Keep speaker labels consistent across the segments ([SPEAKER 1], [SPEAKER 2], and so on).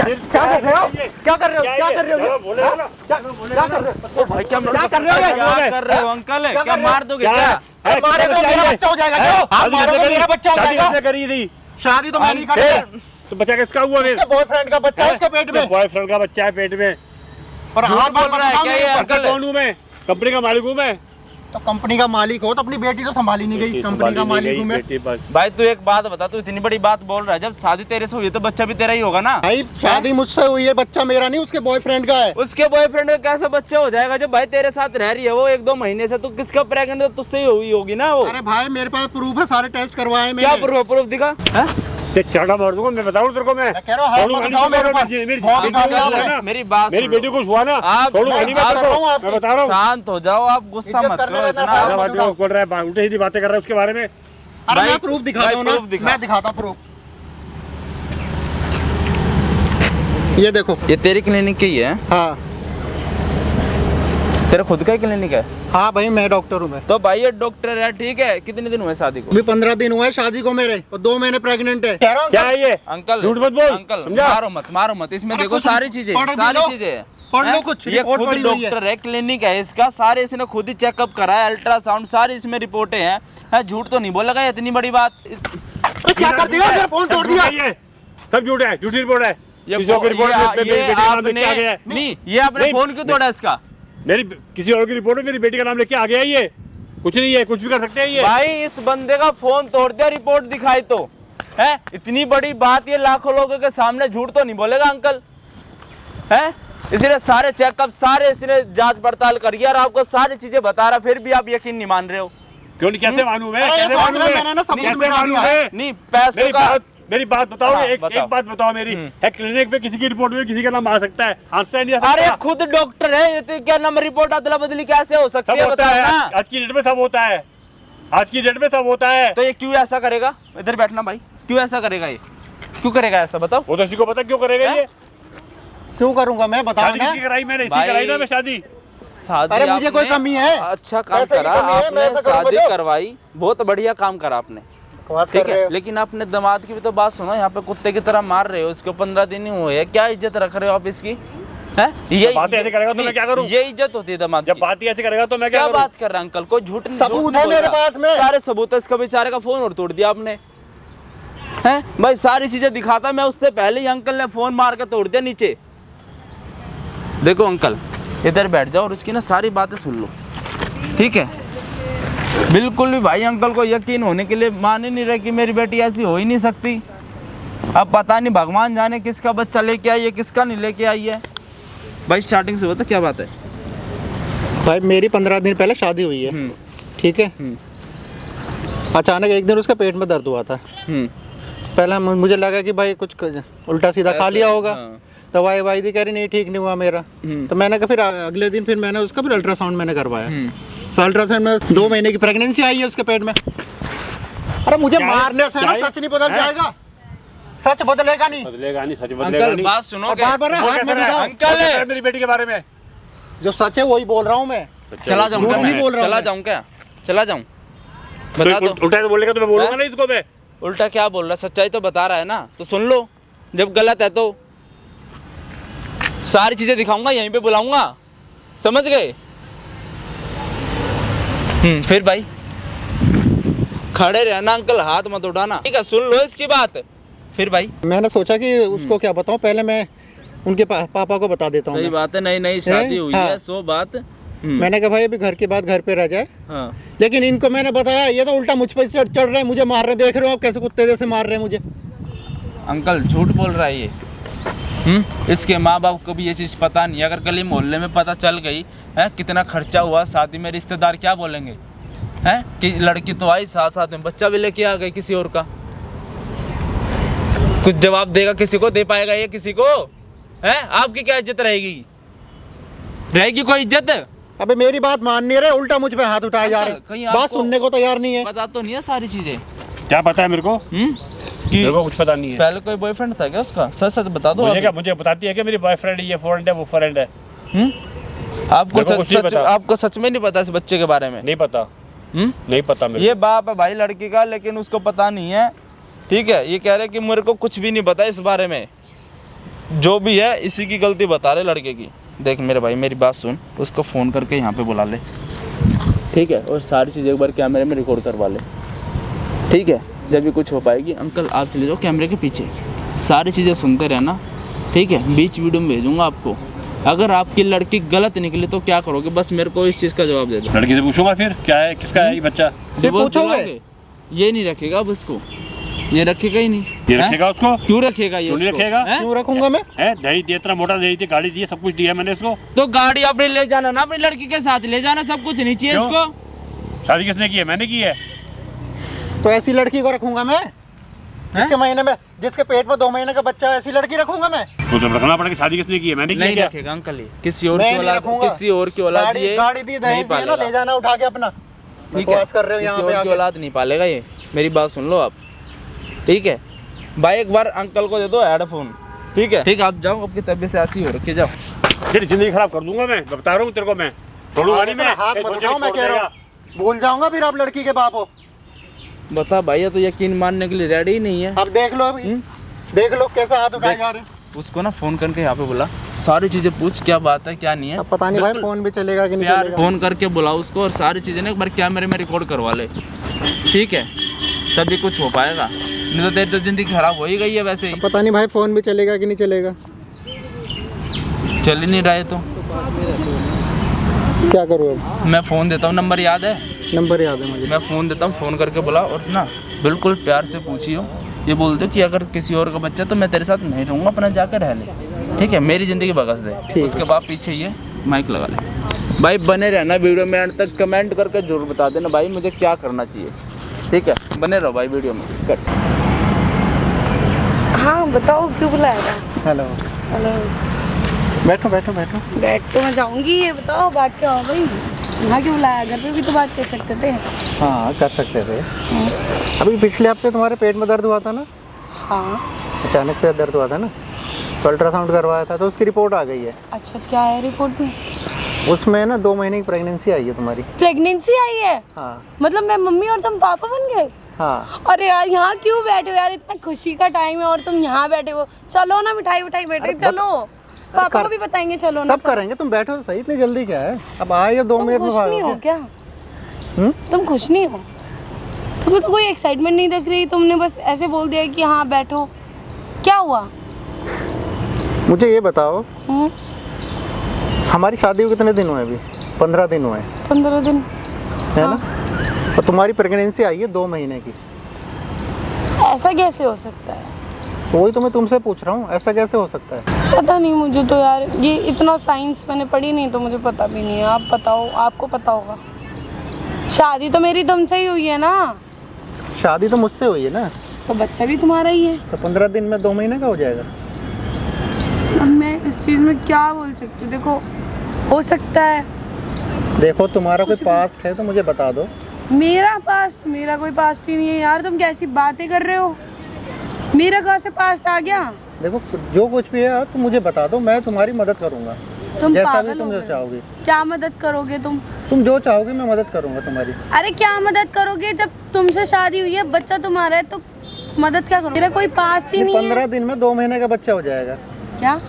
[SPEAKER 1] क्या कर रहे हो? क्या कर रहे हो? क्या कर रहे हो? क्या कर रहे हो?
[SPEAKER 2] ओ भाई क्या कर रहे हो अंकल? क्या मार दोगे क्या?
[SPEAKER 1] मारेगा तो मेरा बच्चा हो जाएगा। क्यों? आप मारोगे मेरा बच्चा हो जाएगा।
[SPEAKER 3] करी थी
[SPEAKER 1] शादी तो मैं नहीं करी।
[SPEAKER 3] तो बच्चा किसका हुआ?
[SPEAKER 1] उसके बॉयफ्रेंड का बच्चा है उसके पेट में।
[SPEAKER 3] बॉयफ्रेंड का बच्चा है पेट में।
[SPEAKER 1] और
[SPEAKER 2] झूठ बोल रहा है क्या ये अंकल?
[SPEAKER 3] कौन हूँ मैं? कंपनी का मालिक हूँ मैं।
[SPEAKER 1] तो कंपनी का मालिक हो तो अपनी बेटी तो संभाली नहीं गई। कंपनी का मालिक हूँ मैं।
[SPEAKER 2] भाई तू एक बात बता, तू इतनी बड़ी बात बोल रहा है, जब शादी तेरे से हुई है तो बच्चा भी तेरा ही होगा ना?
[SPEAKER 1] भाई शादी मुझसे हुई है, बच्चा मेरा नहीं उसके बॉयफ्रेंड का है।
[SPEAKER 2] उसके बॉयफ्रेंड का कैसे बच्चा हो जाएगा जब भाई तेरे साथ रह रही है वो 1-2 महीने से? तू किसका प्रेग्नेंट है? तुझसे ही हुई होगी ना वो।
[SPEAKER 1] अरे भाई मेरे पास प्रूफ है, सारे टेस्ट करवाए मैंने।
[SPEAKER 2] क्या प्रूफ दिखा?
[SPEAKER 3] चढ़ा मार दूंगा मैं, बताऊँ तेरे को। मैं
[SPEAKER 1] कह रहा हूँ
[SPEAKER 2] मेरी बात,
[SPEAKER 3] मेरी बेटी को हुआ ना, छोड़ूंगा नहीं मैं तेरे को। मैं बता रहा हूँ।
[SPEAKER 2] शांत हो जाओ आप, गुस्सा मत करो इतना।
[SPEAKER 3] बोल रहा है, उल्टी सीधी बातें कर रहा है उसके बारे में।
[SPEAKER 1] अरे मैं प्रूफ दिखाता हूँ ना, मैं दिखाता प्रूफ। ये देखो,
[SPEAKER 2] ये तेरी क्लिनिक की है?
[SPEAKER 1] हाँ
[SPEAKER 2] तेरा खुद का ही क्लिनिक है?
[SPEAKER 1] हाँ भाई मैं डॉक्टर हूँ मैं।
[SPEAKER 2] तो भाई ये डॉक्टर है, ठीक है। कितने दिन हुए शादी को?
[SPEAKER 1] अभी 15 दिन हुए शादी को मेरे, और 2 महीने प्रेग्नेंट है।
[SPEAKER 3] क्या है ये?
[SPEAKER 2] अंकल
[SPEAKER 3] झूठ मत बोल।
[SPEAKER 2] अंकल
[SPEAKER 3] समझा?
[SPEAKER 2] मारो मत इसमें। देखो
[SPEAKER 1] कुछ
[SPEAKER 2] सारी चीजें
[SPEAKER 1] पढ़ लो कुछ।
[SPEAKER 2] ये खुद डॉक्टर है, क्लिनिक है इसका, सारे इसने खुद ही चेकअप करा है, अल्ट्रासाउंड सारी इसमें रिपोर्टें हैं। झूठ तो नहीं बोलेगा इतनी बड़ी बात।
[SPEAKER 1] क्या कर दिया? मेरा फोन तोड़ दिया।
[SPEAKER 3] ये सब झूठ है, झूठी रिपोर्ट है।
[SPEAKER 2] ये आपने फोन क्यों तोड़ा इसका?
[SPEAKER 3] मेरी किसी और की रिपोर्ट में मेरी बेटी का नाम लेके आ गया। ये कुछ नहीं है, कुछ भी कर सकते हैं ये।
[SPEAKER 2] भाई इस बंदे का फोन तोड़ दिया, रिपोर्ट दिखाई तो है। इतनी बड़ी बात, ये लाखों लोगों के सामने झूठ तो नहीं बोलेगा अंकल है? इसने सारे चेकअप, सारे इसने जांच पड़ताल करी और आपको सारी चीजें बता रहा, फिर भी आप यकीन नहीं मान रहे हो।
[SPEAKER 3] क्यों नहीं? कैसे मानूं मैं? कैसे मानूं
[SPEAKER 2] मैं? नहीं पैसों का।
[SPEAKER 3] मेरी बात बताओ। एक बात बताओ मेरी। है क्लिनिक पे किसी की रिपोर्ट में किसी का नाम आ सकता है? आंसर नहीं आ सकता।
[SPEAKER 2] अरे खुद डॉक्टर है, ये तो क्या नाम रिपोर्ट अदला बदली कैसे हो सकती है?
[SPEAKER 3] होता है आज की डेट में, सब होता है आज की डेट में, सब होता है।
[SPEAKER 2] तो ये क्यों ऐसा करेगा? इधर बैठना भाई। क्यों ऐसा करेगा ये? क्यों करेगा ऐसा बताओ?
[SPEAKER 3] वो तो किसी को पता क्यों करेगा ये?
[SPEAKER 1] क्यों करूंगा मैं? बताओ ना।
[SPEAKER 3] कराई मैंने, इसी कराई ना मैं शादी।
[SPEAKER 1] अरे मुझे कोई कमी है?
[SPEAKER 2] अच्छा काम करा आपने, शादी करवाई, बहुत बढ़िया काम करा आपने, ठीक है। लेकिन अपने दामाद की भी तो बात सुनो। यहाँ पे कुत्ते की तरह मार रहे हो इसको, 15 दिन ही हुए हैं। क्या इज्जत रख रहे हो आप इसकी? ये
[SPEAKER 3] बात ऐसे करेगा तो मैं क्या करूं?
[SPEAKER 2] ये इज्जत होती है दामाद
[SPEAKER 3] जब बात ही ऐसे करेगा तो मैं क्या करूं?
[SPEAKER 2] बात कर रहा अंकल? कोई झूठ नहीं,
[SPEAKER 1] सबूत है मेरे पास में,
[SPEAKER 2] सारे सबूत है। इसका बेचारे का फोन और तोड़ दिया आपने है भाई। सारी चीजें दिखाता मैं, उससे पहले ही अंकल ने फोन मार के तोड़ दिया नीचे। देखो अंकल इधर बैठ जाओ और इसकी ना सारी बातें सुन लो, ठीक है? बिल्कुल भी भाई अंकल को यकीन होने के लिए मान ही नहीं रहे कि मेरी बेटी ऐसी हो ही नहीं सकती। अब पता नहीं भगवान जाने किसका बच्चा लेके आई है, किसका नहीं लेके आई है। भाई स्टार्टिंग से बता क्या बात है?
[SPEAKER 1] भाई मेरी 15 दिन पहले शादी हुई है, ठीक है। अचानक एक दिन उसका पेट में दर्द हुआ था। पहले मुझे लगा कि भाई कुछ उल्टा सीधा खा लिया होगा। दवाई वाई दी, कह रही नहीं ठीक नहीं हुआ मेरा। तो मैंने कहा फिर अगले दिन फिर मैंने उसका फिर अल्ट्रासाउंड मैंने करवाया। तो अल्ट्रासाउंड में 2 महीने की प्रेगनेंसी आई है उसके पेट में। अरे मुझे मारने से ना सच नहीं बदल जाएगा, सच बदलेगा नहीं।
[SPEAKER 3] बदलेगा नहीं, सच बदलेगा नहीं।
[SPEAKER 2] बात सुनो
[SPEAKER 3] अंकल मेरी बेटी के बारे में
[SPEAKER 1] जो सच है वही बोल रहा हूँ मैं।
[SPEAKER 2] चला जाऊँ क्या?
[SPEAKER 1] नहीं बोल रहा हूँ।
[SPEAKER 2] चला जाऊँ क्या? चला जाऊँ? बता दो।
[SPEAKER 3] उल्टा तो बोलेगा तो मैं बोलूंगा ना इसको। मैं
[SPEAKER 2] उल्टा क्या बोल रहा? सच्चाई तो बता रहा है ना, तो सुन लो। जब गलत है तो सारी चीजें दिखाऊंगा, यहीं पे बुलाऊंगा, समझ गए? फिर भाई खड़े रहना अंकल, हाथ मत उठाना, ठीक है? सुन लो इसकी बात। फिर भाई
[SPEAKER 1] मैंने सोचा कि उसको क्या बताऊं, पहले मैं उनके पापा को बता देता हूँ।
[SPEAKER 2] सही बात है, नई शादी हुई है, सो बात।
[SPEAKER 1] मैंने कहा भाई अभी घर के बाद घर पे रह जाए।
[SPEAKER 2] हाँ।
[SPEAKER 1] लेकिन इनको मैंने बताया, ये तो उल्टा मुझ पर चढ़ रहे हैं, मुझे मार रहे। देख रहे हो आप कैसे कुत्ते जैसे मार रहे हैं मुझे।
[SPEAKER 2] अंकल झूठ बोल रहा है ये। इसके माँ बाप को भी ये चीज़ पता नहीं। अगर गली मोहल्ले में पता चल गई है कितना खर्चा हुआ शादी में, रिश्तेदार क्या बोलेंगे हैं कि लड़की तो आई, साथ साथ में बच्चा भी लेके आ गई किसी और का। कुछ जवाब देगा किसी को? दे पाएगा ये किसी को? है आपकी क्या इज्जत रहेगी? रहेगी कोई इज्जत?
[SPEAKER 1] अबे मेरी बात मान नहीं रहे, उल्टा मुझ पे हाथ उठाए जा रहे, बात सुनने को तैयार नहीं है।
[SPEAKER 2] पता तो नहीं है सारी चीजें?
[SPEAKER 3] क्या पता है मेरे को? मेरे को कुछ पता नहीं है।
[SPEAKER 2] पहले कोई बॉयफ्रेंड था क्या उसका? सच सच बता दो।
[SPEAKER 3] मुझे क्या, मुझे बताती है कि मेरी बॉयफ्रेंड ये फ्रेंड है, वो फ्रेंड है।
[SPEAKER 2] आपको सच में नहीं पता इस बच्चे के बारे में?
[SPEAKER 3] नहीं पता। नहीं पता मेरे।
[SPEAKER 2] ये बाप है भाई लड़की का, लेकिन उसको पता नहीं है, ठीक है? ये कह रहे कि मेरे को कुछ भी नहीं पता इस बारे में। जो भी है इसी की गलती बता रहे लड़के की। देख मेरे भाई मेरी बात सुन, उसको फ़ोन करके यहाँ पे बुला ले, ठीक है, और सारी चीज़ें एक बार कैमरे में रिकॉर्ड करवा ले, ठीक है। जब भी कुछ हो पाएगी अंकल आप चले जाओ कैमरे के पीछे, सारी चीज़ें सुनते रहना, ठीक है। बीच वीडियो में भेजूँगा आपको। अगर आपकी लड़की गलत निकली तो क्या करोगे, बस मेरे को इस चीज़ का जवाब दे दो।
[SPEAKER 3] लड़की से पूछूंगा फिर क्या है, किसका है ये बच्चा?
[SPEAKER 1] सिर्फ
[SPEAKER 2] डिवोर्स
[SPEAKER 1] पूछोगे?
[SPEAKER 2] दिलाओगे? ये नहीं रखेगा अब उसको, ये रखेगा ही नहीं।
[SPEAKER 3] ये
[SPEAKER 2] हैं?
[SPEAKER 3] रखेगा उसको?
[SPEAKER 2] क्यों रखेगा ये
[SPEAKER 3] क्यों नहीं
[SPEAKER 2] उसको?
[SPEAKER 3] रखेगा?
[SPEAKER 2] हैं?
[SPEAKER 1] क्यों रखूंगा मैं?
[SPEAKER 3] है दही दिया, इतना मोटा दही दिया, गाड़ी दी, सब कुछ दिया मैंने इसको।
[SPEAKER 2] तो गाड़ी अपने ले जाना ना, अपनी लड़की के साथ ले जाना, सब कुछ नहीं चाहिए
[SPEAKER 3] क्यों?
[SPEAKER 2] इसको।
[SPEAKER 3] शादी किसने की है? मैंने की है।
[SPEAKER 1] तो ऐसी लड़की को रखूंगा मैं जिसके महीने में, जिसके पेट में 2 महीने का बच्चा है, ऐसी लड़की रखूंगा मैं?
[SPEAKER 3] तो जब रखना पड़ेगा, शादी किसने की है? मैंने की है
[SPEAKER 2] नहीं
[SPEAKER 3] क्या?
[SPEAKER 2] रखेगा अंकल, ये किसी और
[SPEAKER 1] मैं
[SPEAKER 2] की
[SPEAKER 1] नहीं
[SPEAKER 2] औलाद,
[SPEAKER 1] रखूंगा।
[SPEAKER 2] किसी और की औलाद ये
[SPEAKER 1] गाड़ी दी,
[SPEAKER 2] नहीं
[SPEAKER 1] दहेज दिया ना,
[SPEAKER 2] पालेगा।
[SPEAKER 1] ले जाना उठा के अपना।
[SPEAKER 2] ठीक है,
[SPEAKER 1] बकवास कर रहे हो
[SPEAKER 2] किसी
[SPEAKER 1] यहाँ पे
[SPEAKER 2] और की
[SPEAKER 1] आके।
[SPEAKER 2] औलाद नहीं पालेगा ये, मेरी बात सुन लो आप, ठीक है भाई। एक बार अंकल को दे दो हेडफोन, ठीक है, ठीक है। आप जाओ, आपकी तबीयत से ऐसी हो रखी, जाओ।
[SPEAKER 3] तेरी जिंदगी खराब कर दूंगा मैं, बता रहा हूँ तेरे को मैं। छोड़ूंगा
[SPEAKER 1] आगे
[SPEAKER 3] नहीं
[SPEAKER 1] से
[SPEAKER 3] मैं।
[SPEAKER 1] हाथ मत उठाओ, मैं कह रहा हूँ। भूल जाऊंगा फिर आप लड़की के बाप हो।
[SPEAKER 2] बता भाई, ये तो यकीन मानने के लिए रेडी ही नहीं है।
[SPEAKER 1] अब देख लो, अभी देख लो कैसा हाथ उठाए जा रहे हैं।
[SPEAKER 2] उसको ना फोन करके यहाँ पे बुला, सारी चीजें पूछ, क्या बात है क्या नहीं है।
[SPEAKER 1] अब पता नहीं भाई फोन भी चलेगा कि नहीं
[SPEAKER 2] प्यार
[SPEAKER 1] चलेगा।
[SPEAKER 2] फोन करके बुलाओ उसको, और सारी चीजें ना एक बार कैमरे में रिकॉर्ड करवा ले, ठीक है, तभी कुछ हो पाएगा। नहीं तो तेरी तो जिंदगी खराब हो ही गई है वैसे ही।
[SPEAKER 1] पता नहीं भाई फोन भी चलेगा कि नहीं चलेगा।
[SPEAKER 2] चल ही नहीं रहे तो
[SPEAKER 1] क्या करूँ अब?
[SPEAKER 2] मैं फ़ोन देता हूँ, नंबर याद है?
[SPEAKER 1] नंबर याद है मुझे।
[SPEAKER 2] मैं फ़ोन देता हूँ, फ़ोन करके बुला, और ना बिल्कुल प्यार से पूछियो, ये बोल दो कि अगर किसी और का बच्चा तो मैं तेरे साथ नहीं रहूँगा, अपना जाकर रह ले, ठीक है, मेरी ज़िंदगी बकस दे। उसके बाद पीछे ये माइक लगा ले। भाई बने रहना वीडियो में एंड तक, कमेंट करके जरूर बता देना भाई मुझे क्या करना चाहिए, ठीक है। बने रहो भाई वीडियो में। कट।
[SPEAKER 4] हाँ बताओ, क्यों बुलाया था?
[SPEAKER 1] हेलो,
[SPEAKER 4] हेलो,
[SPEAKER 1] बैठो बैठो बैठो।
[SPEAKER 4] बैठ तो मैं जाऊंगी, ये बताओ बात क्या हो गई? यहाँ क्यों बुलाया? घर पे भी तो बात कर सकते थे।
[SPEAKER 1] हाँ कर सकते थे। अभी पिछले हफ्ते तुम्हारे पेट में दर्द हुआ था ना,
[SPEAKER 4] हाँ
[SPEAKER 1] अचानक से दर्द हुआ था ना, तो अल्ट्रासाउंड करवाया था, तो उसकी रिपोर्ट आ गई है।
[SPEAKER 4] अच्छा, क्या है रिपोर्ट में?
[SPEAKER 1] उसमें ना 2 महीने की प्रेगनेंसी आई है तुम्हारी।
[SPEAKER 4] प्रेगनेंसी आई है?
[SPEAKER 1] हाँ
[SPEAKER 4] मतलब मैं मम्मी और तुम पापा बन गए?
[SPEAKER 1] हाँ।
[SPEAKER 4] अरे यार यहाँ क्यों बैठे हो यार, इतना खुशी का टाइम है और तुम यहाँ बैठे हो। चलो ना, मिठाई विठाई बैठे, चलो पापा को भी बताएंगे, चलो ना।
[SPEAKER 1] सब करेंगे, तुम बैठो तो सही, इतनी जल्दी क्या है? अब आए हो 2 मिनट में
[SPEAKER 4] खुश नहीं हो
[SPEAKER 1] भागोगे।
[SPEAKER 4] क्या? तुम खुश नहीं हो? तुम्हें तो कोई एक्साइटमेंट नहीं दिख रही, तुमने बस ऐसे बोल दिया कि हाँ बैठो। क्या हुआ?
[SPEAKER 1] मुझे ये बताओ,
[SPEAKER 4] हम्म,
[SPEAKER 1] हमारी शादी को कितने दिन हुए अभी? 15 दिन हुए,
[SPEAKER 4] 15 दिन।
[SPEAKER 1] है ना? और तुम्हारी प्रेगनेंसी आई है 2 महीने की।
[SPEAKER 4] ऐसा कैसे हो सकता है?
[SPEAKER 1] वही तो मैं तुमसे पूछ रहा हूँ, ऐसा कैसे हो सकता है?
[SPEAKER 4] पता नहीं मुझे तो यार, ये इतना साइंस मैंने पढ़ी नहीं तो मुझे पता भी नहीं है। आप बताओ, आपको पता होगा। शादी तो मेरी तुमसे ही हुई है ना,
[SPEAKER 1] शादी तो मुझसे हुई है ना,
[SPEAKER 4] तो बच्चा भी तुम्हारा ही है।
[SPEAKER 1] तो 15 दिन में 2 महीने का हो जाएगा।
[SPEAKER 4] अब मैं इस चीज़ में क्या बोल सकती हूँ? देखो, हो सकता है।
[SPEAKER 1] देखो तुम्हारा कोई पास्ट है तो मुझे बता दो।
[SPEAKER 4] मेरा पास्ट? मेरा कोई पास्ट ही नहीं है यार, तुम कैसी बातें कर रहे हो? मेरा कहाँ से पास्ट आ गया?
[SPEAKER 1] देखो जो कुछ भी है तो मुझे बता दो, मैं तुम्हारी मदद करूंगा।
[SPEAKER 4] तुम
[SPEAKER 1] जैसा भी
[SPEAKER 4] पागल
[SPEAKER 1] तुम
[SPEAKER 4] हो
[SPEAKER 1] जो
[SPEAKER 4] गए।
[SPEAKER 1] चाहोगे।
[SPEAKER 4] क्या मदद करोगे तुम?
[SPEAKER 1] तुम जो चाहोगे मैं मदद करूंगा तुम्हारी।
[SPEAKER 4] अरे क्या मदद करोगे? जब तुमसे शादी हुई है, बच्चा तुम्हारा है, तो मदद क्या करोगे? मेरा कोई पास्ट ही नहीं है।
[SPEAKER 1] 15 दिन में 2 महीने का बच्चा हो जाएगा।
[SPEAKER 4] क्या?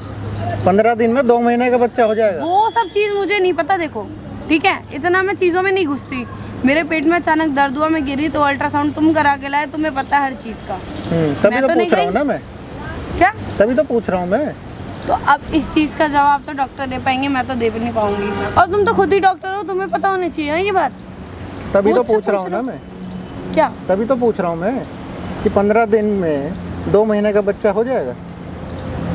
[SPEAKER 1] 15 दिन में 2 महीने का बच्चा हो जाएगा।
[SPEAKER 4] वो सब चीज़ मुझे नहीं पता, देखो ठीक है, इतना मैं चीज़ों में नहीं घुसती। मेरे पेट में अचानक दर्द हुआ, मैं गिरी, तो अल्ट्रासाउंड तुम करा के लाए, तुम्हें पता है हर चीज़ का।
[SPEAKER 1] तभी
[SPEAKER 4] मैं
[SPEAKER 1] तो
[SPEAKER 4] तो नहीं
[SPEAKER 1] पूछ रहा हूँ
[SPEAKER 4] गई।
[SPEAKER 1] ना मैं,
[SPEAKER 4] क्या?
[SPEAKER 1] तभी तो पूछ रहा हूँ मैं।
[SPEAKER 4] तो अब इस चीज़ का जवाब तो डॉक्टर दे पाएंगे, मैं तो दे भी नहीं पाऊंगी। और तुम तो खुद ही डॉक्टर हो, तुम्हें पता होनी चाहिए ना ये बात।
[SPEAKER 1] तभी तो
[SPEAKER 4] मुझसे
[SPEAKER 1] पूछ रहा हूँ
[SPEAKER 4] पूछ
[SPEAKER 1] ना
[SPEAKER 4] रहे
[SPEAKER 1] मैं,
[SPEAKER 4] क्या?
[SPEAKER 1] तभी तो पूछ रहा हूँ मैं कि 15 दिन में 2 महीने का बच्चा हो जाएगा,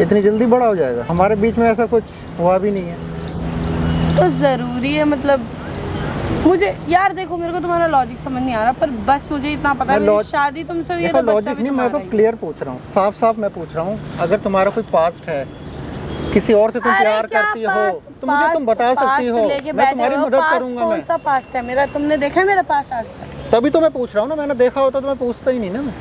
[SPEAKER 1] इतनी जल्दी बड़ा हो जाएगा? हमारे बीच में ऐसा कुछ हुआ भी नहीं है।
[SPEAKER 4] तो ज़रूरी है मतलब? मुझे यार देखो, मेरे को तुम्हारा लॉजिक समझ नहीं आ रहा, पर बस मुझे इतना पता है, मेरी शादी तुमसे हुई है
[SPEAKER 1] देखो
[SPEAKER 4] तो बच्चा
[SPEAKER 1] लॉजिक
[SPEAKER 4] भी
[SPEAKER 1] नहीं, मैं तो
[SPEAKER 4] तुम्हारा ही।
[SPEAKER 1] क्लियर पूछ रहा हूँ, साफ साफ मैं पूछ रहा हूँ। अगर तुम्हारा कोई पास्ट है, किसी और से तुम
[SPEAKER 4] अरे
[SPEAKER 1] प्यार
[SPEAKER 4] क्या
[SPEAKER 1] करती हो
[SPEAKER 4] पास्ट?
[SPEAKER 1] तो मुझे तुम बता सकती
[SPEAKER 4] पास्ट
[SPEAKER 1] हो,
[SPEAKER 4] लेके
[SPEAKER 1] मैं
[SPEAKER 4] बैठे
[SPEAKER 1] तुम्हारी
[SPEAKER 4] हो।
[SPEAKER 1] मदद
[SPEAKER 4] पास्ट
[SPEAKER 1] करूंगा
[SPEAKER 4] कौन
[SPEAKER 1] मैं।
[SPEAKER 4] सा पास्ट है मेरा? तुमने देखा है मेरा पास्ट आज तक?
[SPEAKER 1] तभी तो मैं पूछ रहा हूँ ना, मैंने देखा होता तो मैं पूछता ही नहीं ना मैं।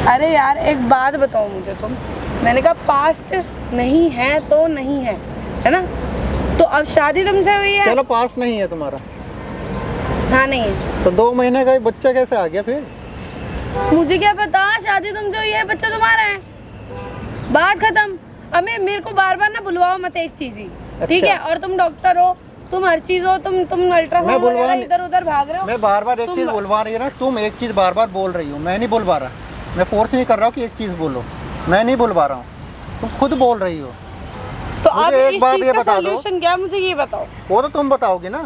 [SPEAKER 4] अरे यार एक बात बताओ मुझे तुम, मैंने कहा पास्ट नहीं है तो नहीं है ना? तो अब शादी तुमसे हुई है?
[SPEAKER 1] चलो पास्ट नहीं है तुम्हारा,
[SPEAKER 4] हाँ नहीं है,
[SPEAKER 1] तो 2 महीने का ही बच्चा कैसे आ गया फिर?
[SPEAKER 4] मुझे क्या पता? शादी तुमसे हुई है, बच्चा तुम्हारा है, बात खत्म। हमें मेरे को बार बार ना बुलवाओ मत एक चीज ही, ठीक है? और तुम डॉक्टर हो, तुम हर चीज हो, तुम अल्ट्रासाउंड वगैरह इधर उधर भाग रहे हो।
[SPEAKER 1] मैं बार बार एक चीज बुलवा रही है ना, तुम एक चीज बार बार बोल रही हो, मैं नहीं बुलवा रहा। मैं फोर्स नहीं कर रहा हूँ कि एक चीज बोलो, मैं नहीं बुलवा रहा हूँ, तुम खुद बोल रही हो।
[SPEAKER 4] तो अब
[SPEAKER 1] मुझे एक
[SPEAKER 4] इस
[SPEAKER 1] बात
[SPEAKER 4] चीज
[SPEAKER 1] ये
[SPEAKER 4] का
[SPEAKER 1] बता दो।
[SPEAKER 4] सॉल्यूशन क्या, मुझे ये बताओ।
[SPEAKER 1] वो तो तुम बताओगी ना,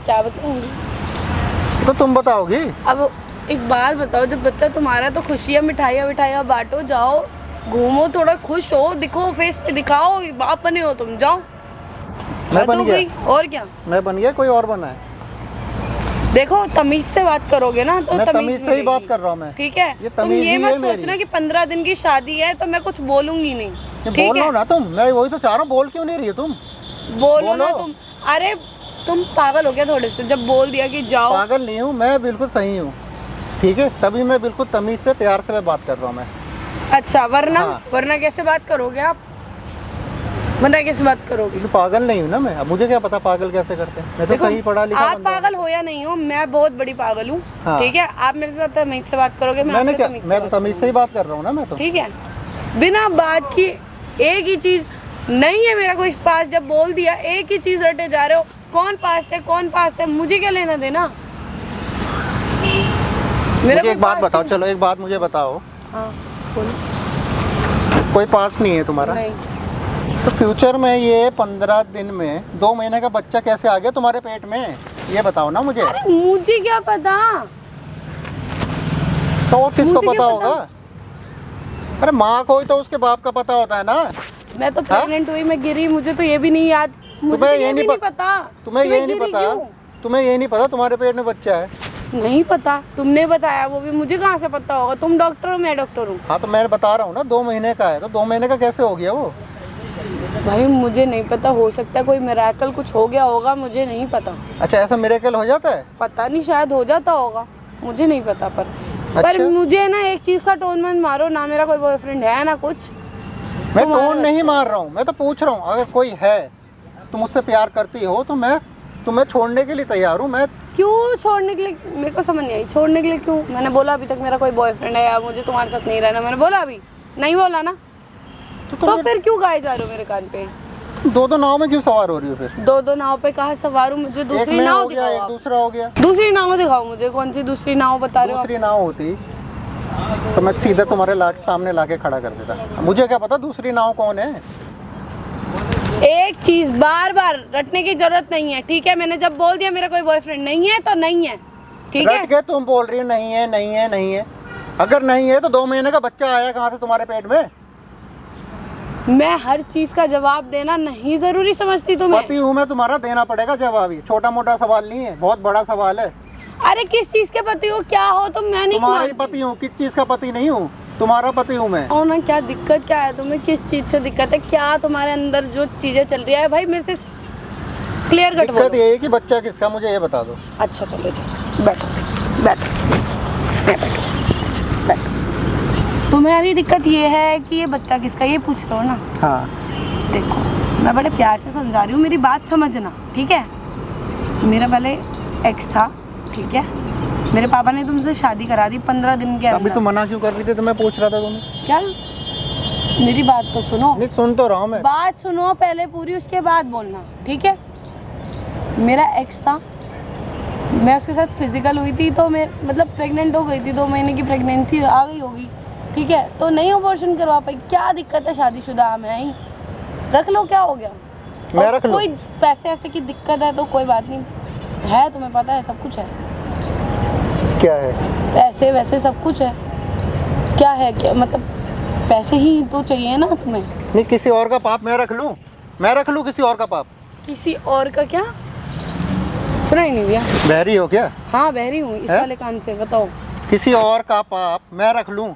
[SPEAKER 4] क्या बताऊंगी?
[SPEAKER 1] तो तुम बताओगी।
[SPEAKER 4] अब एक बात बताओ, जब बच्चा तुम्हारा है तो खुशियाँ मिठाइयाँ बांटो, जाओ घूमो, थोड़ा खुश हो, दिखो, फेस पे दिखाओ, बाप बने हो तुम, जाओ।
[SPEAKER 1] मैं बन
[SPEAKER 4] तो
[SPEAKER 1] गया,
[SPEAKER 4] गई, और क्या?
[SPEAKER 1] मैं बन गया, कोई और बना है?
[SPEAKER 4] देखो तमीज से बात करोगे ना तो
[SPEAKER 1] मैं तमीज से ही
[SPEAKER 4] मिलेगी।
[SPEAKER 1] बात कर रहा हूँ मैं।
[SPEAKER 4] ठीक है,
[SPEAKER 1] ये
[SPEAKER 4] तुम
[SPEAKER 1] तमीज
[SPEAKER 4] ये
[SPEAKER 1] ही
[SPEAKER 4] मत
[SPEAKER 1] है मेरी।
[SPEAKER 4] सोचना कि 15 दिन की शादी है तो मैं कुछ बोलूंगी नहीं,
[SPEAKER 1] ये
[SPEAKER 4] ठीक
[SPEAKER 1] बोलो
[SPEAKER 4] है?
[SPEAKER 1] ना तुम, मैं वही तो चाह रहा हूँ, बोल क्यों नहीं रही हो तुम?
[SPEAKER 4] बोलो ना
[SPEAKER 1] बोलो।
[SPEAKER 4] तुम। अरे तुम पागल हो गया थोड़े से, जब बोल दिया कि जाओ।
[SPEAKER 1] पागल नहीं हूँ मैं, बिल्कुल सही हूँ, ठीक है? तभी मैं बिल्कुल तमीज से प्यार से मैं बात कर रहा हूँ मैं।
[SPEAKER 4] अच्छा, वरना
[SPEAKER 1] हाँ।
[SPEAKER 4] वरना कैसे बात करोगे आप? वरना कैसे बात करोगे?
[SPEAKER 1] क्योंकि पागल नहीं हूँ ना मैं, अब मुझे क्या पता पागल कैसे करते हैं। मैं तो
[SPEAKER 4] देखो,
[SPEAKER 1] सही पढ़ा लिखा
[SPEAKER 4] आप
[SPEAKER 1] बंदा हूँ।
[SPEAKER 4] पागल हो या नहीं हो, मैं बहुत बड़ी पागल हूँ,
[SPEAKER 1] हाँ।
[SPEAKER 4] ठीक है? आप मेरे साथ तमीज से बात करोगे, मैं
[SPEAKER 1] मैंने
[SPEAKER 4] आपसे
[SPEAKER 1] क्या,
[SPEAKER 4] तमीज से
[SPEAKER 1] मैं तो
[SPEAKER 4] बात
[SPEAKER 1] तमीज से ही बात कर रहा हूँ ना मैं तो।
[SPEAKER 4] ठीक है? बिना बात की एक ही चीज नहीं है मेरा कोई पास, जब बोल दिया एक ही चीज रटे जा रहे हो, कौन पास है कौन पास है, मुझे क्या लेना देना? मेरा
[SPEAKER 1] मुझे एक
[SPEAKER 4] कोई
[SPEAKER 1] बात
[SPEAKER 4] पास्ट
[SPEAKER 1] बताओ,
[SPEAKER 4] नहीं।
[SPEAKER 1] चलो एक बात मुझे बताओ,
[SPEAKER 4] हाँ, बोलो।
[SPEAKER 1] कोई पास नहीं है तुम्हारा?
[SPEAKER 4] नहीं,
[SPEAKER 1] तो फ्यूचर में ये 15 दिन में 2 महीने का बच्चा कैसे आ गया तुम्हारे पेट में, ये बताओ ना मुझे।
[SPEAKER 4] अरे मुझे क्या पता?
[SPEAKER 1] तो और किसको
[SPEAKER 4] मुझे क्या
[SPEAKER 1] पता
[SPEAKER 4] पता?
[SPEAKER 1] होगा? अरे माँ को ही तो उसके बाप का पता होता है ना।
[SPEAKER 4] मैं तो प्रेग्नेंट हुई, मैं गिरी, मुझे तो ये भी नहीं याद, मुझे
[SPEAKER 1] तुम्हें
[SPEAKER 4] तो
[SPEAKER 1] ये
[SPEAKER 4] ये
[SPEAKER 1] नहीं
[SPEAKER 4] भी नहीं
[SPEAKER 1] प-
[SPEAKER 4] पता।
[SPEAKER 1] तुम्हें ये नहीं
[SPEAKER 4] गिरी
[SPEAKER 1] पता,
[SPEAKER 4] क्यों?
[SPEAKER 1] तुम्हें ये नहीं पता तुम्हारे पेट में बच्चा है?
[SPEAKER 4] नहीं पता, तुमने बताया, वो भी मुझे कहाँ से पता होगा? तुम डॉक्टर हो, मैं डॉक्टर हूँ।
[SPEAKER 1] हाँ तो मैं बता रहा हूँ ना 2 महीने का है, तो 2 महीने का कैसे हो गया वो?
[SPEAKER 4] भाई मुझे नहीं पता, हो सकता है कोई मिराकल कुछ हो गया होगा, मुझे नहीं पता।
[SPEAKER 1] अच्छा, ऐसा मिरेकल हो जाता है?
[SPEAKER 4] पता नहीं, शायद हो जाता होगा, मुझे नहीं पता। पर
[SPEAKER 1] अच्छा।
[SPEAKER 4] मुझे ना एक चीज का टोन मत मारो ना, मेरा कोई बॉयफ्रेंड है ना कुछ।
[SPEAKER 1] मैं
[SPEAKER 4] तुम्हारा
[SPEAKER 1] टोन नहीं मार रहा हूँ, मैं तो पूछ रहा हूँ, अगर कोई है तुम मुझसे प्यार करती हो तो मैं तुम्हें छोड़ने के लिए तैयार हूँ। मैं
[SPEAKER 4] क्यों छोड़ने के लिए? मेरे को समझ नहीं आई, छोड़ने के लिए क्यों? मैंने बोला अभी तक मेरा कोई बॉयफ्रेंड है या मुझे तुम्हारे साथ नहीं रहना? मैंने बोला अभी नहीं बोला ना? तो फिर क्यों गाए जा रहे हो मेरे कान पे?
[SPEAKER 1] 2 नाव में क्यों सवार हो रही हो फिर?
[SPEAKER 4] 2 नाव पे कहा सवार हूँ? मुझे
[SPEAKER 1] एक
[SPEAKER 4] दूसरी
[SPEAKER 1] मैं
[SPEAKER 4] नाव
[SPEAKER 1] हो गया,
[SPEAKER 4] दिखाओ
[SPEAKER 1] एक
[SPEAKER 4] आप।
[SPEAKER 1] दूसरा हो गया।
[SPEAKER 4] दूसरी नाव दिखाओ मुझे, कौन सी दूसरी नाव बता रहे हो आप?
[SPEAKER 1] दूसरी नाव होती तो मैं सीधा तुम्हारे सामने लाके खड़ा कर देता। मुझे क्या पता दूसरी नाव कौन है?
[SPEAKER 4] एक चीज बार बार रटने की जरूरत नहीं है, ठीक है? मैंने जब बोल दिया मेरा कोई बॉयफ्रेंड नहीं है तो नहीं है, ठीक है?
[SPEAKER 1] रट के तुम बोल रही हो नहीं है नहीं है नहीं है। अगर नहीं है तो 2 महीने का बच्चा आया कहाँ से तुम्हारे पेट में?
[SPEAKER 4] मैं हर चीज का जवाब देना नहीं जरूरी समझती तुम्हें।
[SPEAKER 1] पति हूँ मैं तुम्हारा, देना पड़ेगा जवाब। ही छोटा मोटा सवाल नहीं है, बहुत बड़ा सवाल है।
[SPEAKER 4] अरे किस चीज के पति हो, क्या हो तुम? मैं नहीं
[SPEAKER 1] तुम्हारा ही पति हूँ, किस चीज का पति नहीं हूँ, तुम्हारा पति हूँ मैं।
[SPEAKER 4] और ना, क्या दिक्कत क्या है तुम्हें? किस चीज से दिक्कत है? क्या तुम्हारे अंदर जो चीजें चल रही है भाई, मेरे से क्लियर कट
[SPEAKER 1] दिक्कत
[SPEAKER 4] बोलो।
[SPEAKER 1] ये है कि बच्चा किसका, मुझे ये बता दो।
[SPEAKER 4] अच्छा चलो ठीक, बैठो बैठो बैठो। तुम्हारी दिक्कत ये है कि ये बच्चा किसका, ये पूछ रहे हो ना?
[SPEAKER 1] हाँ,
[SPEAKER 4] देखो मैं बड़े प्यार से समझा रही हूँ, मेरी बात समझना, ठीक है? मेरा पहले एक्स था, ठीक है? मेरे पापा ने तुमसे शादी करा दी 15 दिन के
[SPEAKER 1] अभी
[SPEAKER 4] अंदर।
[SPEAKER 1] तुम मना क्यों कर रही थी? तो मैं पूछ रहा था तुम्हें।
[SPEAKER 4] क्या? मेरी बात तो सुनो,
[SPEAKER 1] नहीं सुन तो रहा हूँ मैं।
[SPEAKER 4] बात सुनो पहले पूरी, उसके बाद बोलना, ठीक है? मेरा एक्स था, मैं उसके साथ फिजिकल हुई थी तो मैं मतलब प्रेग्नेंट हो गई थी, 2 महीने की प्रेगनेंसी आ गई होगी, ठीक है? तो नहीं अबॉर्शन करवा पाई। क्या दिक्कत है? शादीशुदा मैं ही रख लो, क्या हो गया?
[SPEAKER 1] मैं
[SPEAKER 4] और
[SPEAKER 1] रख लूं?
[SPEAKER 4] कोई पैसे ऐसे की दिक्कत है तो कोई बात नहीं है, तुम्हें पता है सब कुछ है,
[SPEAKER 1] क्या है?
[SPEAKER 4] पैसे वैसे सब कुछ है। क्या है? क्या मतलब पैसे ही तो चाहिए ना तुम्हें?
[SPEAKER 1] नहीं, किसी और का पाप मैं रख लूं? मैं रख लूं किसी और का पाप?
[SPEAKER 4] किसी और का क्या? सुना ही नहीं भैया?
[SPEAKER 1] बहरी हो क्या?
[SPEAKER 4] हाँ बहरी हूँ, इस
[SPEAKER 1] है?
[SPEAKER 4] वाले कान से बताओ।
[SPEAKER 1] किसी और का पाप मैं रख लूं?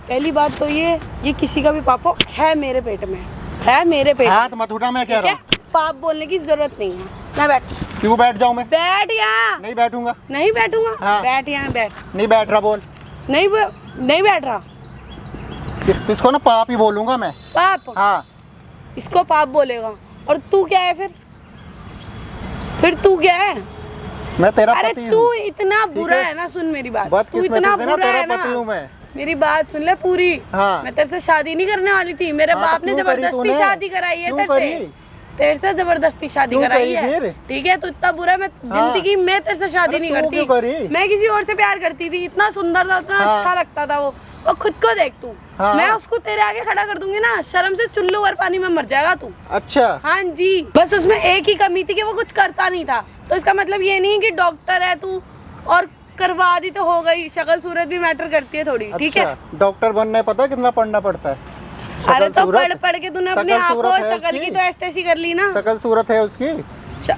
[SPEAKER 4] पहली बात तो ये किसी का भी पाप हो, है मेरे पेट में, है मेरे पेट
[SPEAKER 1] हाथ
[SPEAKER 4] में,
[SPEAKER 1] मत उठा, मैं कह
[SPEAKER 4] ठीक
[SPEAKER 1] रहा
[SPEAKER 4] है?
[SPEAKER 1] हूँ।
[SPEAKER 4] पाप बोलने की जरूरत नहीं है। मैं बैठ
[SPEAKER 1] क्यों बैठ जाऊं मैं?
[SPEAKER 4] बैठ यहाँ।
[SPEAKER 1] नहीं बैठूंगा।
[SPEAKER 4] नहीं बैठूंगा।
[SPEAKER 1] हाँ।
[SPEAKER 4] बैठ यहाँ, बैठ।
[SPEAKER 1] नहीं बैठ रहा, बोल।
[SPEAKER 4] नहीं बैठ रहा।
[SPEAKER 1] इसको ना पाप ही बोलूंगा मैं।
[SPEAKER 4] पाप?
[SPEAKER 1] हाँ।
[SPEAKER 4] इसको पाप बोलेगा। और तू क्या है फिर तू क्या है?
[SPEAKER 1] मैं तेरा
[SPEAKER 4] अरे
[SPEAKER 1] पति
[SPEAKER 4] तू
[SPEAKER 1] हूँ।
[SPEAKER 4] इतना बुरा
[SPEAKER 1] है?
[SPEAKER 4] है ना, सुन मेरी बात, तू
[SPEAKER 1] बदकिस्मती
[SPEAKER 4] इतना
[SPEAKER 1] से ना
[SPEAKER 4] बुरा
[SPEAKER 1] तेरा
[SPEAKER 4] है
[SPEAKER 1] पति हूँ
[SPEAKER 4] ना,
[SPEAKER 1] मैं।
[SPEAKER 4] मेरी बात सुन ले पूरी।
[SPEAKER 1] हाँ।
[SPEAKER 4] मैं तेरे से शादी नहीं करने वाली थी, मेरे
[SPEAKER 1] हाँ, तो
[SPEAKER 4] बाप ने
[SPEAKER 1] क्यों करी
[SPEAKER 4] जबरदस्ती
[SPEAKER 1] तूने?
[SPEAKER 4] शादी कराई है
[SPEAKER 1] क्यों
[SPEAKER 4] तेरे से।
[SPEAKER 1] करी?
[SPEAKER 4] तेरे से जबरदस्ती शादी
[SPEAKER 1] क्यों
[SPEAKER 4] कराई
[SPEAKER 1] करी
[SPEAKER 4] है।
[SPEAKER 1] फिर?
[SPEAKER 4] ठीक है, तू इतना बुरा है, मैं
[SPEAKER 1] हाँ।
[SPEAKER 4] जिंदगी में तेरे से शादी
[SPEAKER 1] अरे
[SPEAKER 4] नहीं
[SPEAKER 1] तू
[SPEAKER 4] करती।
[SPEAKER 1] क्यों करी?
[SPEAKER 4] मैं किसी और से प्यार करती थी, इतना सुंदर था, इतना
[SPEAKER 1] हाँ।
[SPEAKER 4] अच्छा लगता था वो। और खुद को देख तू,
[SPEAKER 1] हाँ।
[SPEAKER 4] मैं उसको तेरे आगे खड़ा कर दूंगी ना, शर्म से चुल्लू भर पानी में मर जाएगा तू।
[SPEAKER 1] अच्छा
[SPEAKER 4] हाँ जी, बस उसमें एक ही कमी थी कि वो कुछ करता नहीं था। तो इसका मतलब ये नहीं कि डॉक्टर है तू और करवा दी तो हो गई, शक्ल सूरत भी मैटर करती है थोड़ी। ठीक है,
[SPEAKER 1] अच्छा, डॉक्टर बनने पता है कितना पढ़ना पड़ता है?
[SPEAKER 4] अरे
[SPEAKER 1] शकल
[SPEAKER 4] तो
[SPEAKER 1] सूरत?
[SPEAKER 4] पढ़ पढ़ के तूने अपने
[SPEAKER 1] शकल
[SPEAKER 4] आंखों
[SPEAKER 1] सूरत
[SPEAKER 4] और
[SPEAKER 1] है
[SPEAKER 4] शक्ल की
[SPEAKER 1] उसकी?
[SPEAKER 4] तो ऐसी कर ली ना।
[SPEAKER 1] शकल सूरत है उसकी?
[SPEAKER 4] श-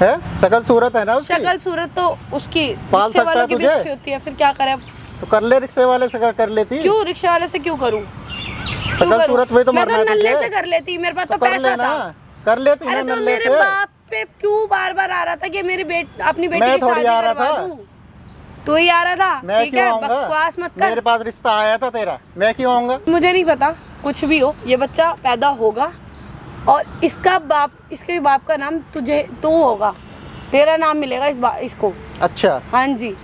[SPEAKER 1] है शकल सूरत है ना उसकी?
[SPEAKER 4] शक्ल सूरत तो उसकी
[SPEAKER 1] पाल
[SPEAKER 4] रिक्शे
[SPEAKER 1] सकता
[SPEAKER 4] वालों
[SPEAKER 1] है
[SPEAKER 4] की भी
[SPEAKER 1] तुझे?
[SPEAKER 4] अच्छी होती है, फिर क्या करे अब?
[SPEAKER 1] तो कर ले, रिक्शे वाले से कर लेती।
[SPEAKER 4] क्यों रिक्शा वाले से क्यों करूं? क्यों
[SPEAKER 1] शकल
[SPEAKER 4] करूं?
[SPEAKER 1] सूरत में तो
[SPEAKER 4] मैं
[SPEAKER 1] मरना
[SPEAKER 4] तो
[SPEAKER 1] है
[SPEAKER 4] नल्ले
[SPEAKER 1] तुझे।
[SPEAKER 4] से कर लेती, मेरे पास तो
[SPEAKER 1] कर
[SPEAKER 4] पैसा
[SPEAKER 1] लेना,
[SPEAKER 4] था।
[SPEAKER 1] कर लेती
[SPEAKER 4] अरे
[SPEAKER 1] ना
[SPEAKER 4] तो
[SPEAKER 1] नल्ले
[SPEAKER 4] मेरे
[SPEAKER 1] से।
[SPEAKER 4] बाप पे क्यों बार बार आ रहा था कि मेरी अपनी बेटी
[SPEAKER 1] मैं
[SPEAKER 4] की
[SPEAKER 1] थोड़ी
[SPEAKER 4] शादी
[SPEAKER 1] आ रहा
[SPEAKER 4] करवा
[SPEAKER 1] था।
[SPEAKER 4] दूं? तू ही आ रहा था।
[SPEAKER 1] मैं
[SPEAKER 4] ठीक
[SPEAKER 1] क्यों
[SPEAKER 4] है,
[SPEAKER 1] आऊंगा?
[SPEAKER 4] बकवास मत कर।
[SPEAKER 1] मेरे पास रिश्ता आया था तेरा, मैं क्यों आऊंगा?
[SPEAKER 4] मुझे नहीं पता, कुछ भी हो, ये बच्चा पैदा होगा और इसके बाप का नाम तू होगा, तेरा नाम मिलेगा इसको।
[SPEAKER 1] अच्छा,
[SPEAKER 4] हाँ जी,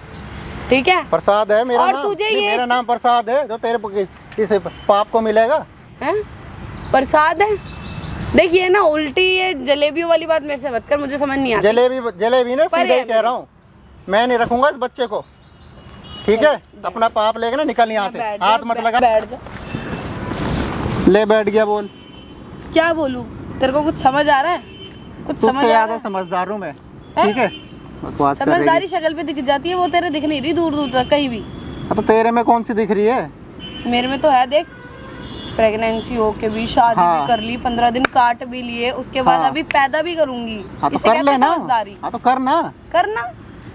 [SPEAKER 4] ठीक है।
[SPEAKER 1] प्रसाद है मेरा
[SPEAKER 4] और
[SPEAKER 1] नाम।
[SPEAKER 4] तुझे
[SPEAKER 1] नहीं,
[SPEAKER 4] ये
[SPEAKER 1] मेरा नाम प्रसाद है, जो तेरे इस पाप को मिलेगा।
[SPEAKER 4] हैं? प्रसाद है। देखिए ना, उल्टी ये जलेबियों वाली बात मेरे से मत कर, मुझे समझ नहीं आती।
[SPEAKER 1] जलेबी ना,
[SPEAKER 4] पर
[SPEAKER 1] सीधे ही
[SPEAKER 4] है
[SPEAKER 1] कह रहा हूँ, मैं नहीं रखूंगा इस बच्चे को। ठीक है, अपना पाप लेके ना निकल यहाँ से,
[SPEAKER 4] बैठ जा,
[SPEAKER 1] हाथ मत लगा।
[SPEAKER 4] बैठ जा।
[SPEAKER 1] ले बैठ गया, बोल।
[SPEAKER 4] क्या बोलूं? तेरे को कुछ समझ आ रहा है? कुछ समझ
[SPEAKER 1] तुझसे
[SPEAKER 4] आ
[SPEAKER 1] ज्यादा
[SPEAKER 4] रहा है?
[SPEAKER 1] समझदार हूँ मैं।
[SPEAKER 4] हैं?
[SPEAKER 1] ठीक है, बकवास कर
[SPEAKER 4] समझदारी
[SPEAKER 1] रही
[SPEAKER 4] शक्ल पे दिख जाती है, वो तेरे दिख नहीं रही दूर दूर तक कहीं भी।
[SPEAKER 1] है। अब तेरे में कौन सी दिख रही है?
[SPEAKER 4] मेरे में तो है, देख, प्रेगनेंसी हो के भी शादी
[SPEAKER 1] हाँ।
[SPEAKER 4] भी कर ली, 15 दिन काट भी लिए, उसके बाद
[SPEAKER 1] हाँ।
[SPEAKER 4] अभी पैदा भी करूंगी।
[SPEAKER 1] हाँ तो
[SPEAKER 4] इसे
[SPEAKER 1] कर
[SPEAKER 4] कहते हैं
[SPEAKER 1] लेना।
[SPEAKER 4] समझदारी।
[SPEAKER 1] हाँ तो करना।
[SPEAKER 4] करना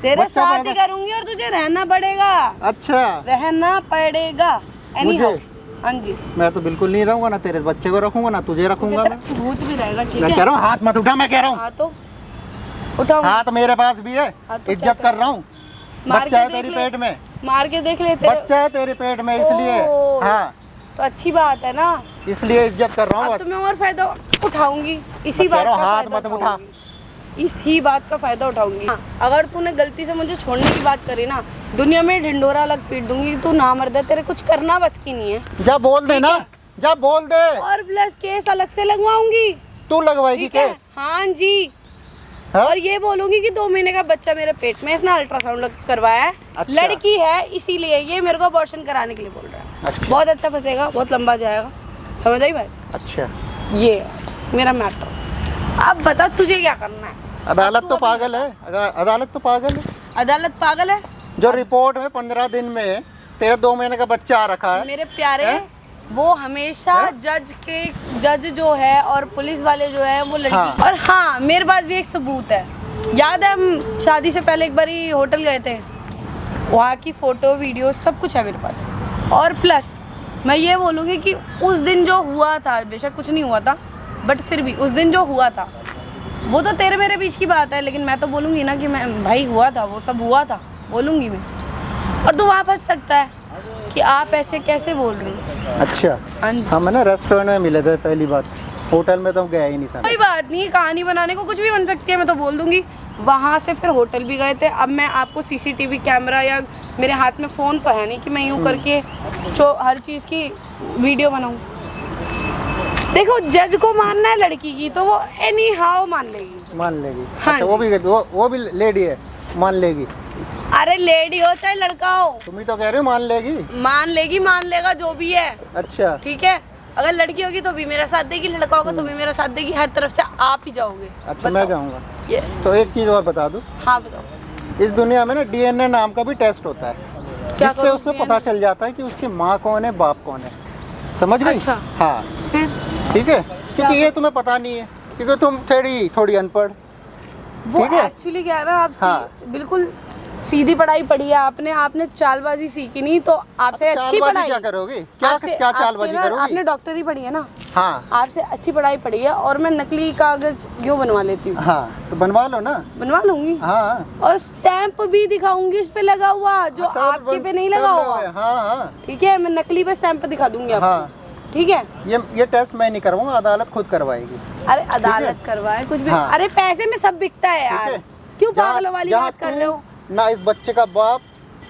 [SPEAKER 4] तेरे
[SPEAKER 1] बच्चा
[SPEAKER 4] साथ ही
[SPEAKER 1] पैदा-
[SPEAKER 4] करूंगी और तुझे रहना पड़ेगा,
[SPEAKER 1] अच्छा,
[SPEAKER 4] रहना पड़ेगा। Anyhow,
[SPEAKER 1] मुझे?
[SPEAKER 4] हाँ जी,
[SPEAKER 1] मैं तो बिल्कुल नहीं रहूंगा, ना तेरे बच्चे को रखूंगा, ना तुझे रखूंगा मैं।
[SPEAKER 4] तेरा भूत भी रहेगा। ठीक
[SPEAKER 1] मैं
[SPEAKER 4] है,
[SPEAKER 1] कह रहा हूँ हाथ मत उठा, मैं कह रहा हूँ।
[SPEAKER 4] हाँ तो उठाओ,
[SPEAKER 1] हाथ मेरे पास भी है,
[SPEAKER 4] हाँ तो क्या
[SPEAKER 1] इज्जत कर रहा हूँ।
[SPEAKER 4] मार
[SPEAKER 1] बच्चा
[SPEAKER 4] के
[SPEAKER 1] है
[SPEAKER 4] देख
[SPEAKER 1] तेरी
[SPEAKER 4] ले।
[SPEAKER 1] पेट में,
[SPEAKER 4] मार के देख ले तेरे।
[SPEAKER 1] बच्चा है तेरे पेट में, इसलिए।
[SPEAKER 4] ओह।
[SPEAKER 1] हाँ,
[SPEAKER 4] तो अच्छी बात है ना,
[SPEAKER 1] इसलिए इज्जत कर रहा हूँ
[SPEAKER 4] अब
[SPEAKER 1] बस।
[SPEAKER 4] तो मैं और फायदा उठाऊंगी, इसी
[SPEAKER 1] मैं कह
[SPEAKER 4] बात
[SPEAKER 1] रहा
[SPEAKER 4] का
[SPEAKER 1] हूँ, हाथ
[SPEAKER 4] फायदा
[SPEAKER 1] मत उठा।
[SPEAKER 4] उठाऊंगी। इसी बात का फायदा उठाऊंगी। हाँ, अगर तूने गलती से मुझे छोड़ने की बात करी ना, दुनिया में ढिंडोरा अलग पीट दूंगी। तू ना मर्द है, तेरे कुछ करना बस की नहीं है।
[SPEAKER 1] जा बोल दे ना, जा बोल दे।
[SPEAKER 4] और प्लस केस अलग से लगवाऊंगी।
[SPEAKER 1] तू लगवाएगी
[SPEAKER 4] ठीक है,
[SPEAKER 1] केस?
[SPEAKER 4] हाँ जी।
[SPEAKER 1] हाँ?
[SPEAKER 4] और ये बोलूंगी कि 2 महीने का बच्चा मेरे पेट में, इसने अल्ट्रासाउंड करवाया है।
[SPEAKER 1] अच्छा।
[SPEAKER 4] लड़की है, इसीलिए ये मेरे को अबॉर्शन कराने के लिए बोल रहा है।
[SPEAKER 1] अच्छा।
[SPEAKER 4] बहुत अच्छा फंसेगा, बहुत लंबा जाएगा, समझ आई बात?
[SPEAKER 1] अच्छा,
[SPEAKER 4] ये है मेरा मैटर। अब बता तुझे क्या करना है?
[SPEAKER 1] अदालत तो पागल है, अदालत तो पागल है।
[SPEAKER 4] अदालत पागल है?
[SPEAKER 1] जो रिपोर्ट में 15 दिन में तेरा 2 महीने का बच्चा आ रखा है।
[SPEAKER 4] मेरे प्यारे,
[SPEAKER 1] हैं?
[SPEAKER 4] वो हमेशा जज जो है और पुलिस वाले जो है वो लड़की।
[SPEAKER 1] हाँ।
[SPEAKER 4] और हाँ, मेरे पास भी एक सबूत है। याद है, हम शादी से पहले एक बार होटल गए थे, वहाँ की फोटो वीडियो सब कुछ है मेरे पास। और प्लस मैं ये बोलूँगी कि उस दिन जो हुआ था, बेशक कुछ नहीं हुआ था, बट फिर भी उस दिन जो हुआ था वो तो तेरे मेरे बीच की बात है, लेकिन मैं तो बोलूँगी ना कि मैं भाई हुआ था, वो सब हुआ था, बोलूँगी मैं। और तू वहाँ फंस सकता है कि आप ऐसे कैसे बोल रही हो।
[SPEAKER 1] अच्छा,
[SPEAKER 4] हाँ जी।
[SPEAKER 1] हम ना रेस्टोरेंट में मिले थे पहली बार, होटल में तो गया ही नहीं था।
[SPEAKER 4] कोई बात नहीं, कहानी बनाने को कुछ भी बन सकती है, मैं तो बोल दूंगी। वहाँ से फिर होटल भी गए थे। अब मैं आपको सीसीटीवी कैमरा या मेरे हाथ में फ़ोन तो है नहीं कि मैं यूँ करके जो हर चीज़ की वीडियो बनाऊँ। देखो, जज को मानना है लड़की की तो वो एनी हाउ मान लेगी।
[SPEAKER 1] मान लेगी?
[SPEAKER 4] हाँ
[SPEAKER 1] अच्छा, वो भी लेडी है, मान लेगी?
[SPEAKER 4] अरे लेडी हो चाहे लड़का हो,
[SPEAKER 1] तुम ही तो कह रहे हो मान लेगी।
[SPEAKER 4] मान लेगी, मान लेगा, जो भी है।
[SPEAKER 1] अच्छा,
[SPEAKER 4] ठीक है, अगर लड़की होगी तो भी मेरा साथ देगी, लड़का होगा तो भी मेरा साथ देगी, हर तरफ से आप ही जाओगे।
[SPEAKER 1] अच्छा, मैं जाऊँगा।
[SPEAKER 4] यस।
[SPEAKER 1] तो एक चीज़ और बता दूँ,
[SPEAKER 4] हाँ बताओ।
[SPEAKER 1] इस दुनिया में ना डीएनए नाम का भी टेस्ट होता है, जिससे
[SPEAKER 4] करूँ
[SPEAKER 1] उसको
[SPEAKER 4] DNA?
[SPEAKER 1] पता चल जाता है कि उसकी माँ कौन है, बाप कौन है। समझ गई?
[SPEAKER 4] अच्छा।
[SPEAKER 1] हाँ,
[SPEAKER 4] फिर
[SPEAKER 1] ठीक है, क्योंकि ये तुम्हें पता नहीं है, क्योंकि तुम थोड़ी अनपढ़।
[SPEAKER 4] वो
[SPEAKER 1] ठीक है?
[SPEAKER 4] एक्चुअली क्या है ना, आप
[SPEAKER 1] हाँ।
[SPEAKER 4] बिल्कुल सीधी पढ़ाई पढ़ी है आपने चालबाजी सीखी नहीं, तो आपसे अच्छी
[SPEAKER 1] चालबाजी
[SPEAKER 4] पढ़ाई
[SPEAKER 1] क्या करोगे? क्या चालबाजी करोगी?
[SPEAKER 4] आपने डॉक्टरी पढ़ी है ना,
[SPEAKER 1] हाँ
[SPEAKER 4] आपसे अच्छी पढ़ाई पढ़ी है, और मैं नकली कागज यूँ बनवा लेती हूँ।
[SPEAKER 1] हाँ, तो बनवा लो ना।
[SPEAKER 4] बनवा लूंगी।
[SPEAKER 1] हाँ,
[SPEAKER 4] और स्टैंप भी दिखाऊंगी इस पे लगा हुआ, जो
[SPEAKER 1] सब
[SPEAKER 4] आपके पे नहीं
[SPEAKER 1] सब
[SPEAKER 4] लगा
[SPEAKER 1] लोग
[SPEAKER 4] हुआ।
[SPEAKER 1] हैं। हाँ हाँ,
[SPEAKER 4] ठीक है, मैं नकली पे स्टैंप दिखा दूंगी आपको।
[SPEAKER 1] हाँ।
[SPEAKER 4] ठीक है।
[SPEAKER 1] ये टेस्ट मैं नहीं करवाऊंगा, अदालत खुद करवाएगी।
[SPEAKER 4] अरे अदालत करवाए कुछ भी।
[SPEAKER 1] हाँ।
[SPEAKER 4] अरे पैसे में सब बिकता है
[SPEAKER 1] ठीक
[SPEAKER 4] यार,
[SPEAKER 1] है?
[SPEAKER 4] क्यों
[SPEAKER 1] जहाँ-
[SPEAKER 4] पागलों वाली
[SPEAKER 1] जहाँ
[SPEAKER 4] बात कर
[SPEAKER 1] तू
[SPEAKER 4] रहे हो?
[SPEAKER 1] ना इस बच्चे का बाप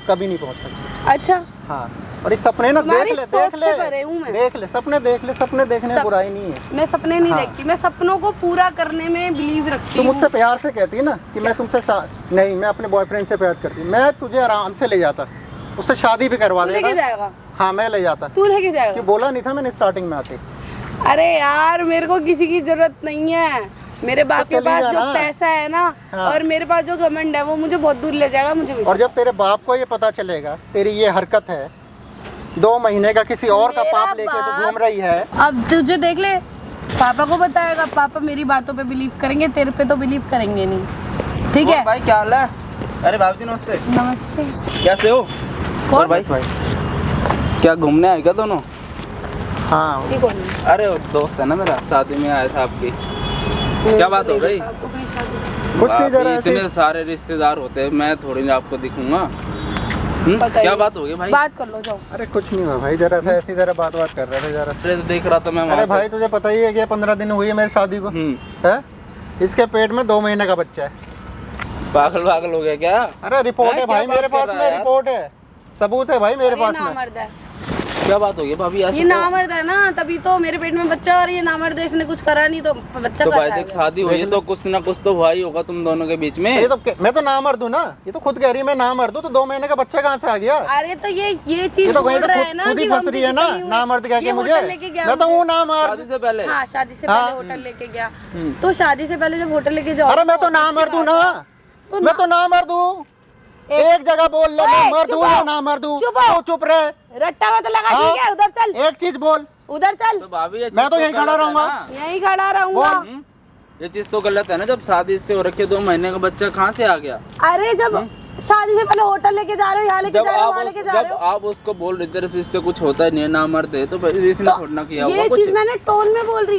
[SPEAKER 1] कभी नहीं पहुंच सकता।
[SPEAKER 4] अच्छा,
[SPEAKER 1] हाँ, और इस सपने ना
[SPEAKER 4] तुम्हारी
[SPEAKER 1] देख ले
[SPEAKER 4] सोच से परे हूँ मैं।
[SPEAKER 1] देख ले सपने देख ले, सपने देखने में बुराई नहीं है।
[SPEAKER 4] मैं सपने नहीं
[SPEAKER 1] हाँ।
[SPEAKER 4] देखती, मैं सपनों को पूरा करने में बिलीव रखती
[SPEAKER 1] तू
[SPEAKER 4] हूँ।
[SPEAKER 1] मुझसे प्यार से कहती है ना कि मैं तुमसे नहीं, मैं अपने बॉयफ्रेंड से प्यार करती, मैं तुझे आराम से ले जाता, उससे शादी भी करवा
[SPEAKER 4] तू लेके
[SPEAKER 1] देगा।
[SPEAKER 4] जाएगा?
[SPEAKER 1] हाँ मैं ले जाता।
[SPEAKER 4] तू लेके
[SPEAKER 1] कि
[SPEAKER 4] जाएगा?
[SPEAKER 1] बोला नहीं था मैंने स्टार्टिंग में आते।
[SPEAKER 4] अरे यार मेरे को किसी की जरूरत नहीं है, मेरे बाप के
[SPEAKER 1] चली
[SPEAKER 4] पास
[SPEAKER 1] जा
[SPEAKER 4] जो
[SPEAKER 1] ना।
[SPEAKER 4] पैसा है ना,
[SPEAKER 1] हाँ।
[SPEAKER 4] और मेरे पास जो घमंड है वो मुझे बहुत दूर ले जाएगा। मुझे भी
[SPEAKER 1] और जब तेरे बाप को ये पता चलेगा तेरी ये हरकत है, 2 महीने का किसी और का
[SPEAKER 4] मेरा
[SPEAKER 1] पाप लेके तो
[SPEAKER 4] बाप-
[SPEAKER 1] घूम रही है।
[SPEAKER 4] अब तुझे देख ले, पापा को बताएगा, पापा मेरी बातों पे बिलीव करेंगे, तेरे पे तो बिलीव करेंगे नहीं। ठीक है
[SPEAKER 2] और भाई क्या हाल है? अरे भाभी जी नमस्ते,
[SPEAKER 4] नमस्ते।
[SPEAKER 2] कैसे हो? और भाई क्या घूमने आए क्या दोनों?
[SPEAKER 1] हाँ
[SPEAKER 4] ठीक हो नहीं?
[SPEAKER 2] अरे वो दोस्त है ना मेरा, शादी में आया था आपकी। क्या बात हो गई?
[SPEAKER 1] कुछ नहीं जरा
[SPEAKER 2] इतने
[SPEAKER 1] ऐसे
[SPEAKER 2] सारे रिश्तेदार होते हैं, मैं थोड़ी ना आपको दिखूंगा।
[SPEAKER 4] बताइए।
[SPEAKER 2] क्या बात हो गई भाई?
[SPEAKER 4] बात कर लो, जाओ।
[SPEAKER 1] अरे कुछ नहीं हुआ भाई, जरा सा ऐसी जरा बात कर रहे थे जरा।
[SPEAKER 2] अरे तो देख रहा था मैं
[SPEAKER 1] अरे
[SPEAKER 2] वहाँ
[SPEAKER 1] भाई तुझे पता ही है कि 15 दिन हुई है मेरी शादी को, है? इसके पेट में 2 महीने का बच्चा है।
[SPEAKER 2] पागल पागल हो गया क्या?
[SPEAKER 1] अरे रिपोर्ट है
[SPEAKER 2] क्या
[SPEAKER 1] भाई
[SPEAKER 2] बात
[SPEAKER 1] मेरे
[SPEAKER 2] कर
[SPEAKER 1] पास
[SPEAKER 2] रहा
[SPEAKER 1] में,
[SPEAKER 2] है यार?
[SPEAKER 1] रिपोर्ट है, सबूत है भाई मेरे
[SPEAKER 4] ये
[SPEAKER 1] पास में।
[SPEAKER 4] नामर्द है,
[SPEAKER 2] क्या बात हो गई भाभी? ऐसे
[SPEAKER 4] ये
[SPEAKER 2] तो-
[SPEAKER 4] नामर्द है ना, तभी तो मेरे पेट में बच्चा, और ये नामर्द है, इसने कुछ करा नहीं तो बच्चा
[SPEAKER 2] तो
[SPEAKER 4] कहाँ
[SPEAKER 2] भाई
[SPEAKER 4] से
[SPEAKER 2] देख
[SPEAKER 4] आएगा?
[SPEAKER 2] शादी हुई है तो कुछ ना कुछ तो हुआ ही होगा तुम दोनों के बीच में।
[SPEAKER 1] ये तो मैं तो नामर्द हूँ ना, ये तो खुद कह रही है मैं नामर्द हूँ, तो 2 महीने का बच्चा कहाँ से आ गया?
[SPEAKER 4] अरे तो ये
[SPEAKER 1] ये
[SPEAKER 4] चीज
[SPEAKER 1] तो
[SPEAKER 4] बोल
[SPEAKER 1] कहीं तो
[SPEAKER 4] रहा है ना
[SPEAKER 1] खुद ही
[SPEAKER 4] कि
[SPEAKER 1] फंस
[SPEAKER 4] हम
[SPEAKER 1] रही है ना,
[SPEAKER 4] किसी को-
[SPEAKER 1] नामर्द कह
[SPEAKER 4] ये
[SPEAKER 1] के मुझे।
[SPEAKER 4] होटल लेके गया
[SPEAKER 1] मैं तो
[SPEAKER 4] मुझे।
[SPEAKER 1] हूँ नामर्द।
[SPEAKER 2] शादी से पहले
[SPEAKER 4] हाँ, शादी से
[SPEAKER 1] हाँ।
[SPEAKER 4] पहले होटल लेके गया, तो शादी से पहले जब होटल लेके जाओ,
[SPEAKER 1] अरे मैं तो नामर्द हूँ ना,
[SPEAKER 4] तो
[SPEAKER 1] मैं तो नामर्द हूँ। एक जगह बोल ले,
[SPEAKER 4] ओए,
[SPEAKER 1] मैं मर्द
[SPEAKER 4] चुप
[SPEAKER 1] हूँ
[SPEAKER 4] हो।
[SPEAKER 1] या नामर्द हूँ,
[SPEAKER 4] चुप हो।
[SPEAKER 1] तू चुप रहे।
[SPEAKER 4] रट्टा मत लगा,
[SPEAKER 1] हाँ।
[SPEAKER 4] ठीक है? उधर चल,
[SPEAKER 1] एक चीज बोल,
[SPEAKER 4] उधर चल,
[SPEAKER 2] तो भाभी ये
[SPEAKER 1] मैं
[SPEAKER 2] चीज़
[SPEAKER 1] तो यहीं खड़ा
[SPEAKER 2] गलत है
[SPEAKER 1] रहूंगा।
[SPEAKER 2] ना।
[SPEAKER 4] यहीं खड़ा रहूंगा।
[SPEAKER 1] बोल।
[SPEAKER 2] ये चीज तो गलत है ना, जब शादी से हो रखी है 2 महीने का बच्चा कहाँ से आ गया?
[SPEAKER 4] अरे जब शादी से पहले होटल लेके जा रहे हो, यहाँ लेके
[SPEAKER 2] जब
[SPEAKER 4] जा रहे हो,
[SPEAKER 2] आप
[SPEAKER 4] वहाँ लेके जा रहे
[SPEAKER 2] जब
[SPEAKER 4] हो,
[SPEAKER 2] आप उसको बोल रहे थे इससे कुछ होता ही नहीं है, ना मरते तो फिर इसने थोड़ा ना किया होगा
[SPEAKER 4] ये
[SPEAKER 2] कुछ।
[SPEAKER 4] चीज मैंने टोन में बोली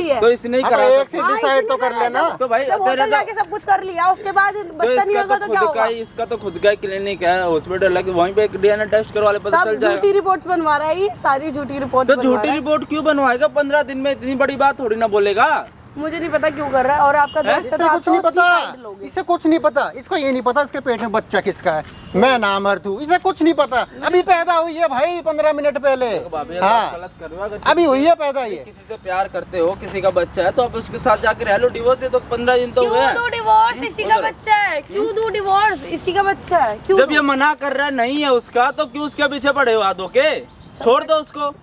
[SPEAKER 4] है।
[SPEAKER 2] तो इसने ही
[SPEAKER 1] हाँ, तो
[SPEAKER 2] करा
[SPEAKER 1] एक
[SPEAKER 2] सब।
[SPEAKER 1] से
[SPEAKER 4] हाँ,
[SPEAKER 1] डिसाइड तो
[SPEAKER 4] इसने
[SPEAKER 1] कर
[SPEAKER 4] करा
[SPEAKER 1] लेना।
[SPEAKER 4] जब-
[SPEAKER 2] तो भाई
[SPEAKER 4] जब
[SPEAKER 2] तेरे
[SPEAKER 4] होटल
[SPEAKER 2] तो-
[SPEAKER 4] जाके सब कुछ कर लिया, उसके बाद
[SPEAKER 2] तो
[SPEAKER 4] बच्चा नहीं होगा तो क्या
[SPEAKER 2] खुद का
[SPEAKER 4] होगा?
[SPEAKER 2] ही इसका तो खुद का ही क्लिनिक है, हॉस्पिटल है, कि वहीं पे डीएनए टेस्ट करवा ले पता
[SPEAKER 4] सब
[SPEAKER 2] चल जाएगा।
[SPEAKER 4] झूठी रिपोर्ट्स बनवा रहा है ये, सारी झूठी रिपोर्ट।
[SPEAKER 2] तो झूठी रिपोर्ट क्यों बनवाएगा? 15 दिन में इतनी बड़ी बात थोड़ी ना बोलेगा।
[SPEAKER 4] मुझे नहीं पता क्यों कर रहा है, और आपका दोस्त है
[SPEAKER 1] इससे
[SPEAKER 4] तो आप
[SPEAKER 1] कुछ
[SPEAKER 4] तो
[SPEAKER 1] नहीं
[SPEAKER 4] उसकी
[SPEAKER 1] पता,
[SPEAKER 4] साइड लोगे।
[SPEAKER 1] इसे कुछ नहीं पता, इसको ये नहीं पता इसके पेट में बच्चा किसका है। मैं नामर्द हूँ, इसे कुछ नहीं पता, अभी पैदा हुई है भाई 15 मिनट पहले।
[SPEAKER 2] भाभी
[SPEAKER 1] हाँ
[SPEAKER 2] गलत कर रहे हो। अगर
[SPEAKER 1] अभी हुई है पैदा ये।
[SPEAKER 2] किसी से प्यार करते हो, किसी का बच्चा है, तो आप उसके साथ जाकर रह लो, डिवोर्स दे दो, 15 दिन तो हुए
[SPEAKER 4] क्यों
[SPEAKER 2] हैं।
[SPEAKER 4] दो डिवोर्स? इसी का बच्चा है, क्यों दो डिवोर्स? इसी का बच्चा है, क्यों
[SPEAKER 2] जब
[SPEAKER 4] दूं?
[SPEAKER 2] ये मना कर रहा है नहीं है उसका, तो क्यों उसके पीछे पड़े हो आदो के? छोड़ दो उसको।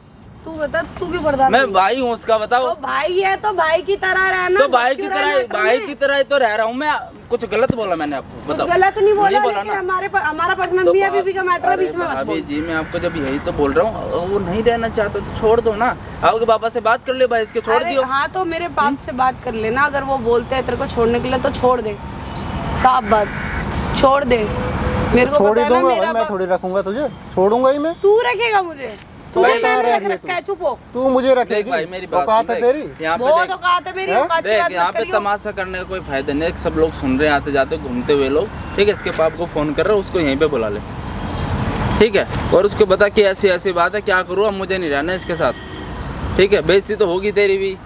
[SPEAKER 4] तू बता, तू क्यों पढ़ता?
[SPEAKER 2] मैं भाई हूँ उसका, बताओ।
[SPEAKER 4] तो भाई है तो भाई की तरह रहना।
[SPEAKER 2] तो भाई की
[SPEAKER 4] क्यों
[SPEAKER 2] तरह
[SPEAKER 4] रहना
[SPEAKER 2] भाई
[SPEAKER 4] तुम्हें?
[SPEAKER 2] की तरह ही तो रह रहा हूँ मैं। कुछ गलत बोला मैंने आपको?
[SPEAKER 4] कुछ
[SPEAKER 2] बताओ।
[SPEAKER 4] गलत नहीं बोला,
[SPEAKER 2] बोला
[SPEAKER 4] लेकिन
[SPEAKER 2] ना।
[SPEAKER 4] हमारा पर्सनल
[SPEAKER 2] तो
[SPEAKER 4] भी है, बीबी का मैटर है,
[SPEAKER 2] अरे
[SPEAKER 4] बीच में मत
[SPEAKER 2] भाभी
[SPEAKER 4] बोल।
[SPEAKER 2] जी, मैं आपको जब यही तो बोल रहा हूँ, वो नहीं रहना चाहता तो छोड़ दो ना। आपके पापा से बात कर ले भाई, इसके छोड़
[SPEAKER 4] अरे
[SPEAKER 2] दियो।
[SPEAKER 4] हाँ, तो मेरे बाप से बात कर लेना, अगर वो बोलते हैं तेरे को छोड़ने के लिए तो छोड़ दे, साफ बात, छोड़ दे। मेरे को
[SPEAKER 1] छोड़
[SPEAKER 4] पता
[SPEAKER 1] ही
[SPEAKER 4] है ना,
[SPEAKER 1] दूंगा भाई,
[SPEAKER 4] मेरा
[SPEAKER 1] मैं
[SPEAKER 4] बाप-
[SPEAKER 1] थोड़ी रखूंगा तुझे, छोड़ूंगा ही मैं।
[SPEAKER 4] तू रखेगा मुझे? तू
[SPEAKER 1] भाई,
[SPEAKER 4] तो
[SPEAKER 1] कहाँ
[SPEAKER 4] मैंने
[SPEAKER 1] रह
[SPEAKER 4] रख
[SPEAKER 1] रही है
[SPEAKER 4] रखा है, चुप हो।
[SPEAKER 1] तू मुझे
[SPEAKER 2] देख
[SPEAKER 1] रखेगी,
[SPEAKER 2] भाई मेरी बात
[SPEAKER 1] औकात
[SPEAKER 2] सुन,
[SPEAKER 1] है
[SPEAKER 2] देख,
[SPEAKER 1] तेरी।
[SPEAKER 2] यहाँ पे
[SPEAKER 4] बहुत
[SPEAKER 2] देख,
[SPEAKER 4] औकात है मेरी,
[SPEAKER 1] हैं?
[SPEAKER 4] औकात की
[SPEAKER 2] देख
[SPEAKER 4] बात
[SPEAKER 2] यहाँ
[SPEAKER 4] मत
[SPEAKER 2] पे
[SPEAKER 4] करियो।
[SPEAKER 2] तमाशा करने का कोई फायदा नहीं है। सब लोग सुन रहे हैं आते जाते घूमते हुए लोग, ठीक है? इसके पाप को फोन कर रहे हो, उसको यहीं पे बुला ले, ठीक है? और उसको बता कि ऐसी ऐसी बात है, क्या करूँ अब, मुझे नहीं रहना इसके साथ, ठीक है? बेइज्जती तो होगी तेरी भी,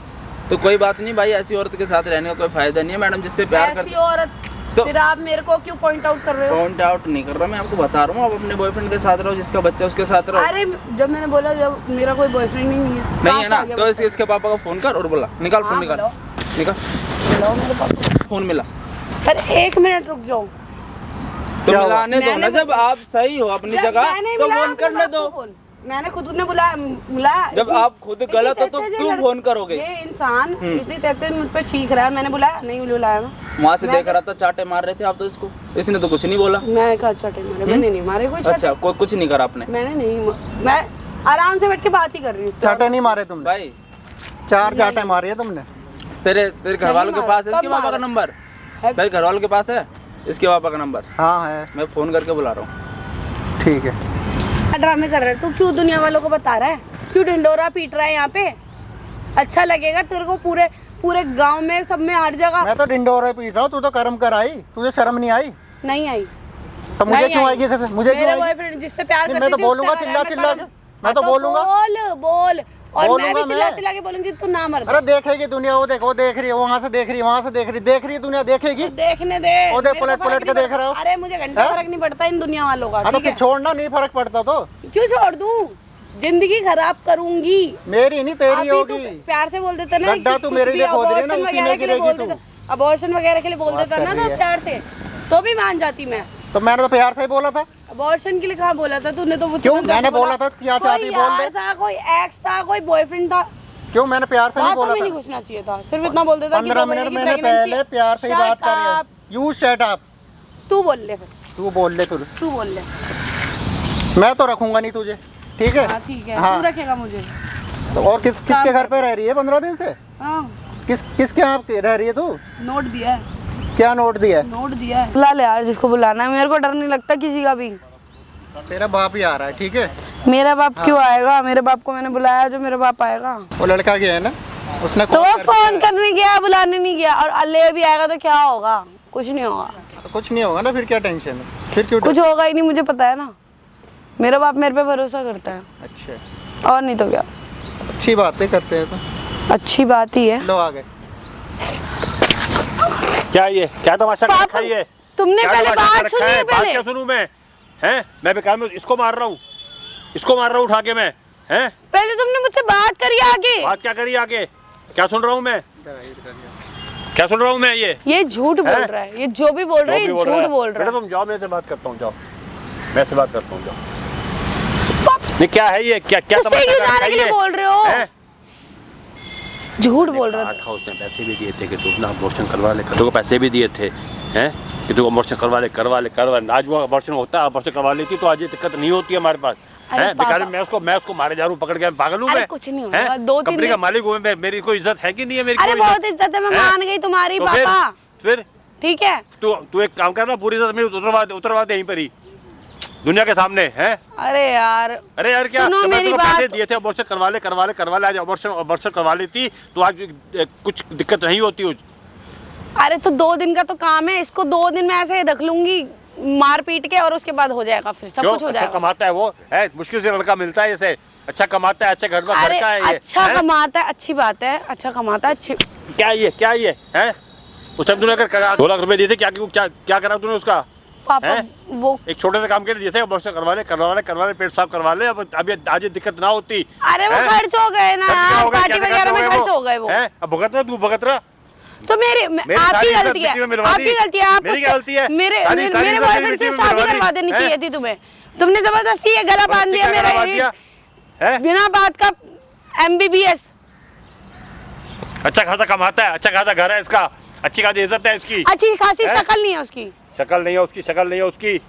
[SPEAKER 2] तो कोई बात नहीं भाई, ऐसी औरत के साथ रहने का कोई फायदा नहीं है। मैडम जिससे प्यार
[SPEAKER 4] ऐसी
[SPEAKER 2] करते
[SPEAKER 4] औरत,
[SPEAKER 2] तो-
[SPEAKER 4] फिर आप मेरे को क्यों पॉइंट आउट कर रहे हो?
[SPEAKER 2] पॉइंट आउट नहीं कर रहा मैं, आपको बता रहा हूँ, आप अपने बॉयफ्रेंड के साथ रहो, जिसका बच्चा उसके साथ रहो।
[SPEAKER 4] अरे जब मैंने बोला जब मेरा कोई बॉयफ्रेंड नहीं है,
[SPEAKER 2] नहीं
[SPEAKER 4] कहाँ
[SPEAKER 2] है
[SPEAKER 4] से
[SPEAKER 2] ना,
[SPEAKER 4] आ गया
[SPEAKER 2] तो
[SPEAKER 4] बच्चा?
[SPEAKER 2] इसके पापा को फोन कर और बोला, निकाल फोन,
[SPEAKER 4] हाँ,
[SPEAKER 2] निकाल
[SPEAKER 4] बुलाओ।
[SPEAKER 2] निकाल
[SPEAKER 4] बुलाओ मेरे पापा।
[SPEAKER 2] फोन मिला
[SPEAKER 4] अरे 1 मिनट रुक जाओ।
[SPEAKER 2] तो
[SPEAKER 1] क्या हुआ?
[SPEAKER 2] मिलाने दो ना,
[SPEAKER 4] मैंने-
[SPEAKER 2] जब आप सही हो अपनी
[SPEAKER 4] जब
[SPEAKER 2] जगह
[SPEAKER 4] मैंने
[SPEAKER 2] तो
[SPEAKER 4] बुलाया
[SPEAKER 2] फोन
[SPEAKER 4] अपने
[SPEAKER 2] करने
[SPEAKER 4] बाप
[SPEAKER 2] दो।
[SPEAKER 4] को फोन। मैंने खुद ने बुलाया।
[SPEAKER 2] जब आप खुद गलत हो तो क्यों फोन करोगे?
[SPEAKER 4] ये इंसान इतनी तेज मुझ पे चीख रहा है, मैंने बुलाया नहीं, बुलाया मैं।
[SPEAKER 2] वहाँ से देख रहा था चाटे मार रहे थे आप तो इसको, इसने तो कुछ नहीं बोला।
[SPEAKER 4] मैं कहा चाटे मारे, मैंने नहीं मारे कोई चाटे।
[SPEAKER 2] अच्छा, कोई कुछ नहीं करा आपने?
[SPEAKER 4] मैंने नहीं, मैं आराम से बैठ के बात ही कर रही हूँ।
[SPEAKER 1] चाटे नहीं मारे तुमने,
[SPEAKER 2] भाई
[SPEAKER 1] 4 चाटे मारी है तुमने।
[SPEAKER 2] तेरे घर वालों के
[SPEAKER 4] मारा,
[SPEAKER 2] पास है इसके
[SPEAKER 4] कब
[SPEAKER 2] पापा का
[SPEAKER 4] मारा?
[SPEAKER 2] नंबर?
[SPEAKER 4] है।
[SPEAKER 2] तेरे घर वालों के पास है इसके पापा का नंबर?
[SPEAKER 1] हाँ है,
[SPEAKER 2] मैं फोन करके बुला रहा हूँ।
[SPEAKER 1] ठीक है।
[SPEAKER 4] ड्रामे कर रहे है, तू क्यों दुनिया वालों को बता रहा है? क्यों ढिंडोरा पीट रहा है यहाँ पे? अच्छा लगेगा तेरे को पूरे पूरे गांव में, सब में, हर जगह?
[SPEAKER 1] मैं तो डिंडोरे पीट रहा हूँ, तू तो कर्म कर आई, तुझे शर्म नहीं आई?
[SPEAKER 4] नहीं आई।
[SPEAKER 1] तो मुझे
[SPEAKER 4] नहीं
[SPEAKER 1] क्यों
[SPEAKER 4] आई।
[SPEAKER 1] आएगी? मुझे क्यों
[SPEAKER 4] मेरा
[SPEAKER 1] आएगी?
[SPEAKER 4] बॉयफ्रेंड जिससे प्यार
[SPEAKER 1] नहीं,
[SPEAKER 4] करती
[SPEAKER 1] मैं तो
[SPEAKER 4] थी,
[SPEAKER 1] बोलूंगा
[SPEAKER 4] उससे
[SPEAKER 1] चिल्ला
[SPEAKER 4] मैं
[SPEAKER 1] चिल्ला
[SPEAKER 4] कर्म-
[SPEAKER 1] के, मैं तो बोलूंगा।
[SPEAKER 4] बोल बोल, और मैं
[SPEAKER 1] बोलूंगा
[SPEAKER 4] भी चिल्ला चिल्ला के बोलूंगी तू ना मर
[SPEAKER 1] अरे देखेगी दुनिया, वो देखो, वो देख रही है, वहाँ से देख रही है, वहाँ से देख रही है दुनिया, देखेगी।
[SPEAKER 4] देखने दे।
[SPEAKER 1] वो देख,
[SPEAKER 4] मेरे को
[SPEAKER 1] पलट
[SPEAKER 4] फर्क
[SPEAKER 1] पलट के
[SPEAKER 4] नहीं
[SPEAKER 1] देख रहा हो।
[SPEAKER 4] अरे मुझे घंटा फर्क नहीं पड़ता इन दुनिया वालों का,
[SPEAKER 1] हाँ तो
[SPEAKER 4] ठीक है?
[SPEAKER 1] फिर छोड़ना नहीं, फर्क पड़ता तो।
[SPEAKER 4] क्यों छोड़ दूं? जिंदगी खराब करूंगी।
[SPEAKER 1] मेरी नहीं तेरी
[SPEAKER 4] अभी तू
[SPEAKER 1] होगी।
[SPEAKER 4] प्यार से बोल देता ना,
[SPEAKER 1] गड्ढा तू मेरे लिए खोद रही है ना, उसी में गिरेगी तू।
[SPEAKER 4] अबॉर्शन वगैरह के लिए बोल देता ना तो प्यार से, तो भी मान जाती मैं।
[SPEAKER 1] तो मैंने तो प्यार से ही बोला था।
[SPEAKER 4] अबॉर्शन के लिए कहाँ बोला था तूने? तो वो
[SPEAKER 1] क्यों?
[SPEAKER 4] तुरंत ऐसे
[SPEAKER 1] मैंने बोला था क्या चाहती बोल दे।
[SPEAKER 4] कोई यार था, कोई एक्स था, कोई बॉयफ्रेंड था।
[SPEAKER 1] क्यों? मैंने प्यार से नहीं
[SPEAKER 4] बातों
[SPEAKER 1] बोला
[SPEAKER 4] में नहीं
[SPEAKER 1] था।
[SPEAKER 4] घुसना चाहिए था, सिर्फ इतना बोल देता कि
[SPEAKER 1] 15
[SPEAKER 4] दो महीने
[SPEAKER 1] मिनट
[SPEAKER 4] की
[SPEAKER 1] मैंने
[SPEAKER 4] pregnancy
[SPEAKER 1] पहले प्यार से ही बात
[SPEAKER 4] Shut
[SPEAKER 1] करी है।
[SPEAKER 4] up।
[SPEAKER 1] You shut up.
[SPEAKER 4] तू बोल ले फिर,
[SPEAKER 1] तू बोल ले,
[SPEAKER 4] तू बोल ले।
[SPEAKER 1] मैं तो रखूंगा नहीं तुझे, ठीक है?
[SPEAKER 4] हाँ ठीक है,
[SPEAKER 1] हाँ।
[SPEAKER 4] तू रखेगा मुझे।
[SPEAKER 1] तो और किसके घर पे रह रही है 15 दिन से?
[SPEAKER 4] हाँ,
[SPEAKER 1] किसके यहाँ पे रह रही है तू?
[SPEAKER 4] नोट दिया है,
[SPEAKER 1] क्या नोट दिया है?
[SPEAKER 4] नोट दिया है। बुला ले यार जिसको बुलाना है, मेरे को डर नहीं लगता किसी का भी।
[SPEAKER 1] तेरा बाप ही आ रहा है, ठीक है?
[SPEAKER 4] मेरा बाप क्यों आएगा? मेरे बाप को मैंने बुलाया, जो मेरा बाप आएगा।
[SPEAKER 1] वो लड़का गया है ना, उसने
[SPEAKER 4] तो वो फोन करने गया, बुलाने नहीं गया। और अल्ले भी आएगा तो क्या होगा? कुछ नहीं होगा।
[SPEAKER 1] कुछ नहीं होगा ना, फिर क्या टेंशन है? फिर क्यों
[SPEAKER 4] कुछ होगा ही नहीं, मुझे पता है ना। मेरा बाप मेरे पे भरोसा करता है,
[SPEAKER 1] अच्छा,
[SPEAKER 4] और नहीं तो क्या।
[SPEAKER 1] अच्छी बातें करते हैं तो।
[SPEAKER 4] अच्छी बात ही है।
[SPEAKER 1] लो आ गए।
[SPEAKER 3] क्या ये क्या तमाशा कर
[SPEAKER 4] पापा,
[SPEAKER 3] रखा है ये?
[SPEAKER 4] तुमने
[SPEAKER 3] क्या
[SPEAKER 4] पहले
[SPEAKER 3] तमाशा कर
[SPEAKER 4] बात
[SPEAKER 3] रखा
[SPEAKER 4] सुनी
[SPEAKER 3] है?
[SPEAKER 4] है
[SPEAKER 3] बात
[SPEAKER 4] पहले।
[SPEAKER 3] क्या सुनूं मैं? हैं? मैं बेकार में इसको मार रहा हूँ, इसको मार रहा हूँ उठा के मैं। हैं?
[SPEAKER 4] पहले तुमने मुझसे बात करी आगे।
[SPEAKER 3] बात क्या करी आगे? क्या सुन रहा हूँ मैं? क्या सुन रहा हूँ मैं? ये
[SPEAKER 4] झूठ बोल रहा है, ये जो भी बोल रहा है ये झूठ बोल रहा
[SPEAKER 3] बेटा
[SPEAKER 4] है।
[SPEAKER 3] तुम जाओ, मेरे से बात करता हूँ, जाओ मैं से बात करता हूँ, जाओ। नहीं क्या है ये? क्या क्या
[SPEAKER 4] उससे
[SPEAKER 3] तमाशा
[SPEAKER 4] क्यों
[SPEAKER 3] कर रखा
[SPEAKER 4] जाने
[SPEAKER 3] है
[SPEAKER 4] के लिए
[SPEAKER 3] ये?
[SPEAKER 4] बोल रहे हो?
[SPEAKER 3] हैं?
[SPEAKER 4] झूठ बोल रहा
[SPEAKER 3] कहा
[SPEAKER 4] था।
[SPEAKER 3] था उसने पैसे भी दिए थे कि तू अपना अबॉर्शन करवा ले, तो पैसे भी दिए थे हैं कि तू अबॉर्शन करवा ले। आज वो अबॉर्शन होता है, अबॉर्शन करवा लेती तो आज ये दिक्कत नहीं होती हमारे पास।
[SPEAKER 4] अरे
[SPEAKER 3] हैं? बेकार
[SPEAKER 4] पापा।
[SPEAKER 3] मैं उसको मारे जा रहा हूँ पकड़ के, पागल हूँ
[SPEAKER 4] अरे
[SPEAKER 3] मैं?
[SPEAKER 4] कुछ नहीं होगा,
[SPEAKER 3] हैं?
[SPEAKER 4] 2-3
[SPEAKER 3] कंपनी का
[SPEAKER 4] दिन-
[SPEAKER 3] मालिक हूँ मैं, मेरी कोई इज्जत है कि नहीं है? मेरी
[SPEAKER 4] अरे
[SPEAKER 3] कोई
[SPEAKER 4] बहुत इज्जत है, मैं
[SPEAKER 3] हैं?
[SPEAKER 4] मान गई तुम्हारी
[SPEAKER 3] तो
[SPEAKER 4] पापा।
[SPEAKER 3] फिर
[SPEAKER 4] ठीक है।
[SPEAKER 3] तू एक काम करना, पूरी इज्जत मेरी उतरवा दे यहीं पर ही, दुनिया के सामने। हैं?
[SPEAKER 4] अरे यार,
[SPEAKER 3] अरे यार क्या
[SPEAKER 4] सुनो
[SPEAKER 3] जब मैं
[SPEAKER 4] मेरी
[SPEAKER 3] तुम्हें पैसे
[SPEAKER 4] बात।
[SPEAKER 3] दिए थे अबॉर्शन करवा ले, आज अबॉर्शन करवा लेती तो आज कुछ दिक्कत नहीं होती।
[SPEAKER 4] अरे तो 2 दिन का तो काम है, इसको 2 दिन में ऐसे रख लूंगी मार पीट के, और उसके बाद हो जाएगा, फिर सब
[SPEAKER 3] क्यों?
[SPEAKER 4] कुछ हो
[SPEAKER 3] अच्छा
[SPEAKER 4] जाएगा।
[SPEAKER 3] कमाता है वो है, मुश्किल से लड़का मिलता है इसे, अच्छा कमाता है, अच्छे घर में
[SPEAKER 4] अरे
[SPEAKER 3] लड़का है ये।
[SPEAKER 4] अच्छा
[SPEAKER 3] हैं?
[SPEAKER 4] कमाता है, अच्छी बात है, अच्छा कमाता है, अच्छी।
[SPEAKER 3] क्या ये है? उस टाइम तूने अगर 2 लाख रुपए दिए थे, क्या करा तूने उसका?
[SPEAKER 4] पापा
[SPEAKER 3] हैं?
[SPEAKER 4] वो,
[SPEAKER 3] एक छोटे से काम के लिए दिए थे, अबॉर्शन करवा ले, पेट साफ करवा ले, अब ये आज ये दिक्कत ना होती।
[SPEAKER 4] अरे वो
[SPEAKER 3] हैं?
[SPEAKER 4] खर्च हो गए ना
[SPEAKER 3] खर्च क्या
[SPEAKER 4] यार,
[SPEAKER 3] हो गया?
[SPEAKER 4] पार्टी
[SPEAKER 3] कैसे
[SPEAKER 4] वगैरह में खर्च हो गए वो।
[SPEAKER 3] हैं? अब भुगत रहा तू, भुगत रहा।
[SPEAKER 4] तो
[SPEAKER 3] मेरी
[SPEAKER 4] आपकी
[SPEAKER 3] सारी इज्जत
[SPEAKER 4] गलती है,
[SPEAKER 3] मिट्टी में मिलवा
[SPEAKER 4] आपकी
[SPEAKER 3] दी।
[SPEAKER 4] गलती है।
[SPEAKER 3] मेरी क्या गलती है?
[SPEAKER 4] मेरे
[SPEAKER 3] सारी
[SPEAKER 4] मेरे
[SPEAKER 3] इज्जत
[SPEAKER 4] बॉयफ्रेंड
[SPEAKER 3] मिट्टी
[SPEAKER 4] से
[SPEAKER 3] में
[SPEAKER 4] शादी
[SPEAKER 3] मिलवा दी।
[SPEAKER 4] करवा देनी
[SPEAKER 3] हैं?
[SPEAKER 4] चाहिए थी तुम्हें। तुमने जबरदस्ती ये गला बांध दिया
[SPEAKER 3] क्या
[SPEAKER 4] मेरा,
[SPEAKER 3] करवा दिया? हैं?
[SPEAKER 4] बिना बात का MBBS।
[SPEAKER 3] अच्छा खासा कमाता है, अच्छा खासा घर है इसका, अच्छी खासी इज्जत है इसकी।
[SPEAKER 4] अच्छी खासी
[SPEAKER 3] हैं?
[SPEAKER 4] शक्ल नहीं है उसकी।
[SPEAKER 3] शक्ल नहीं है उसकी।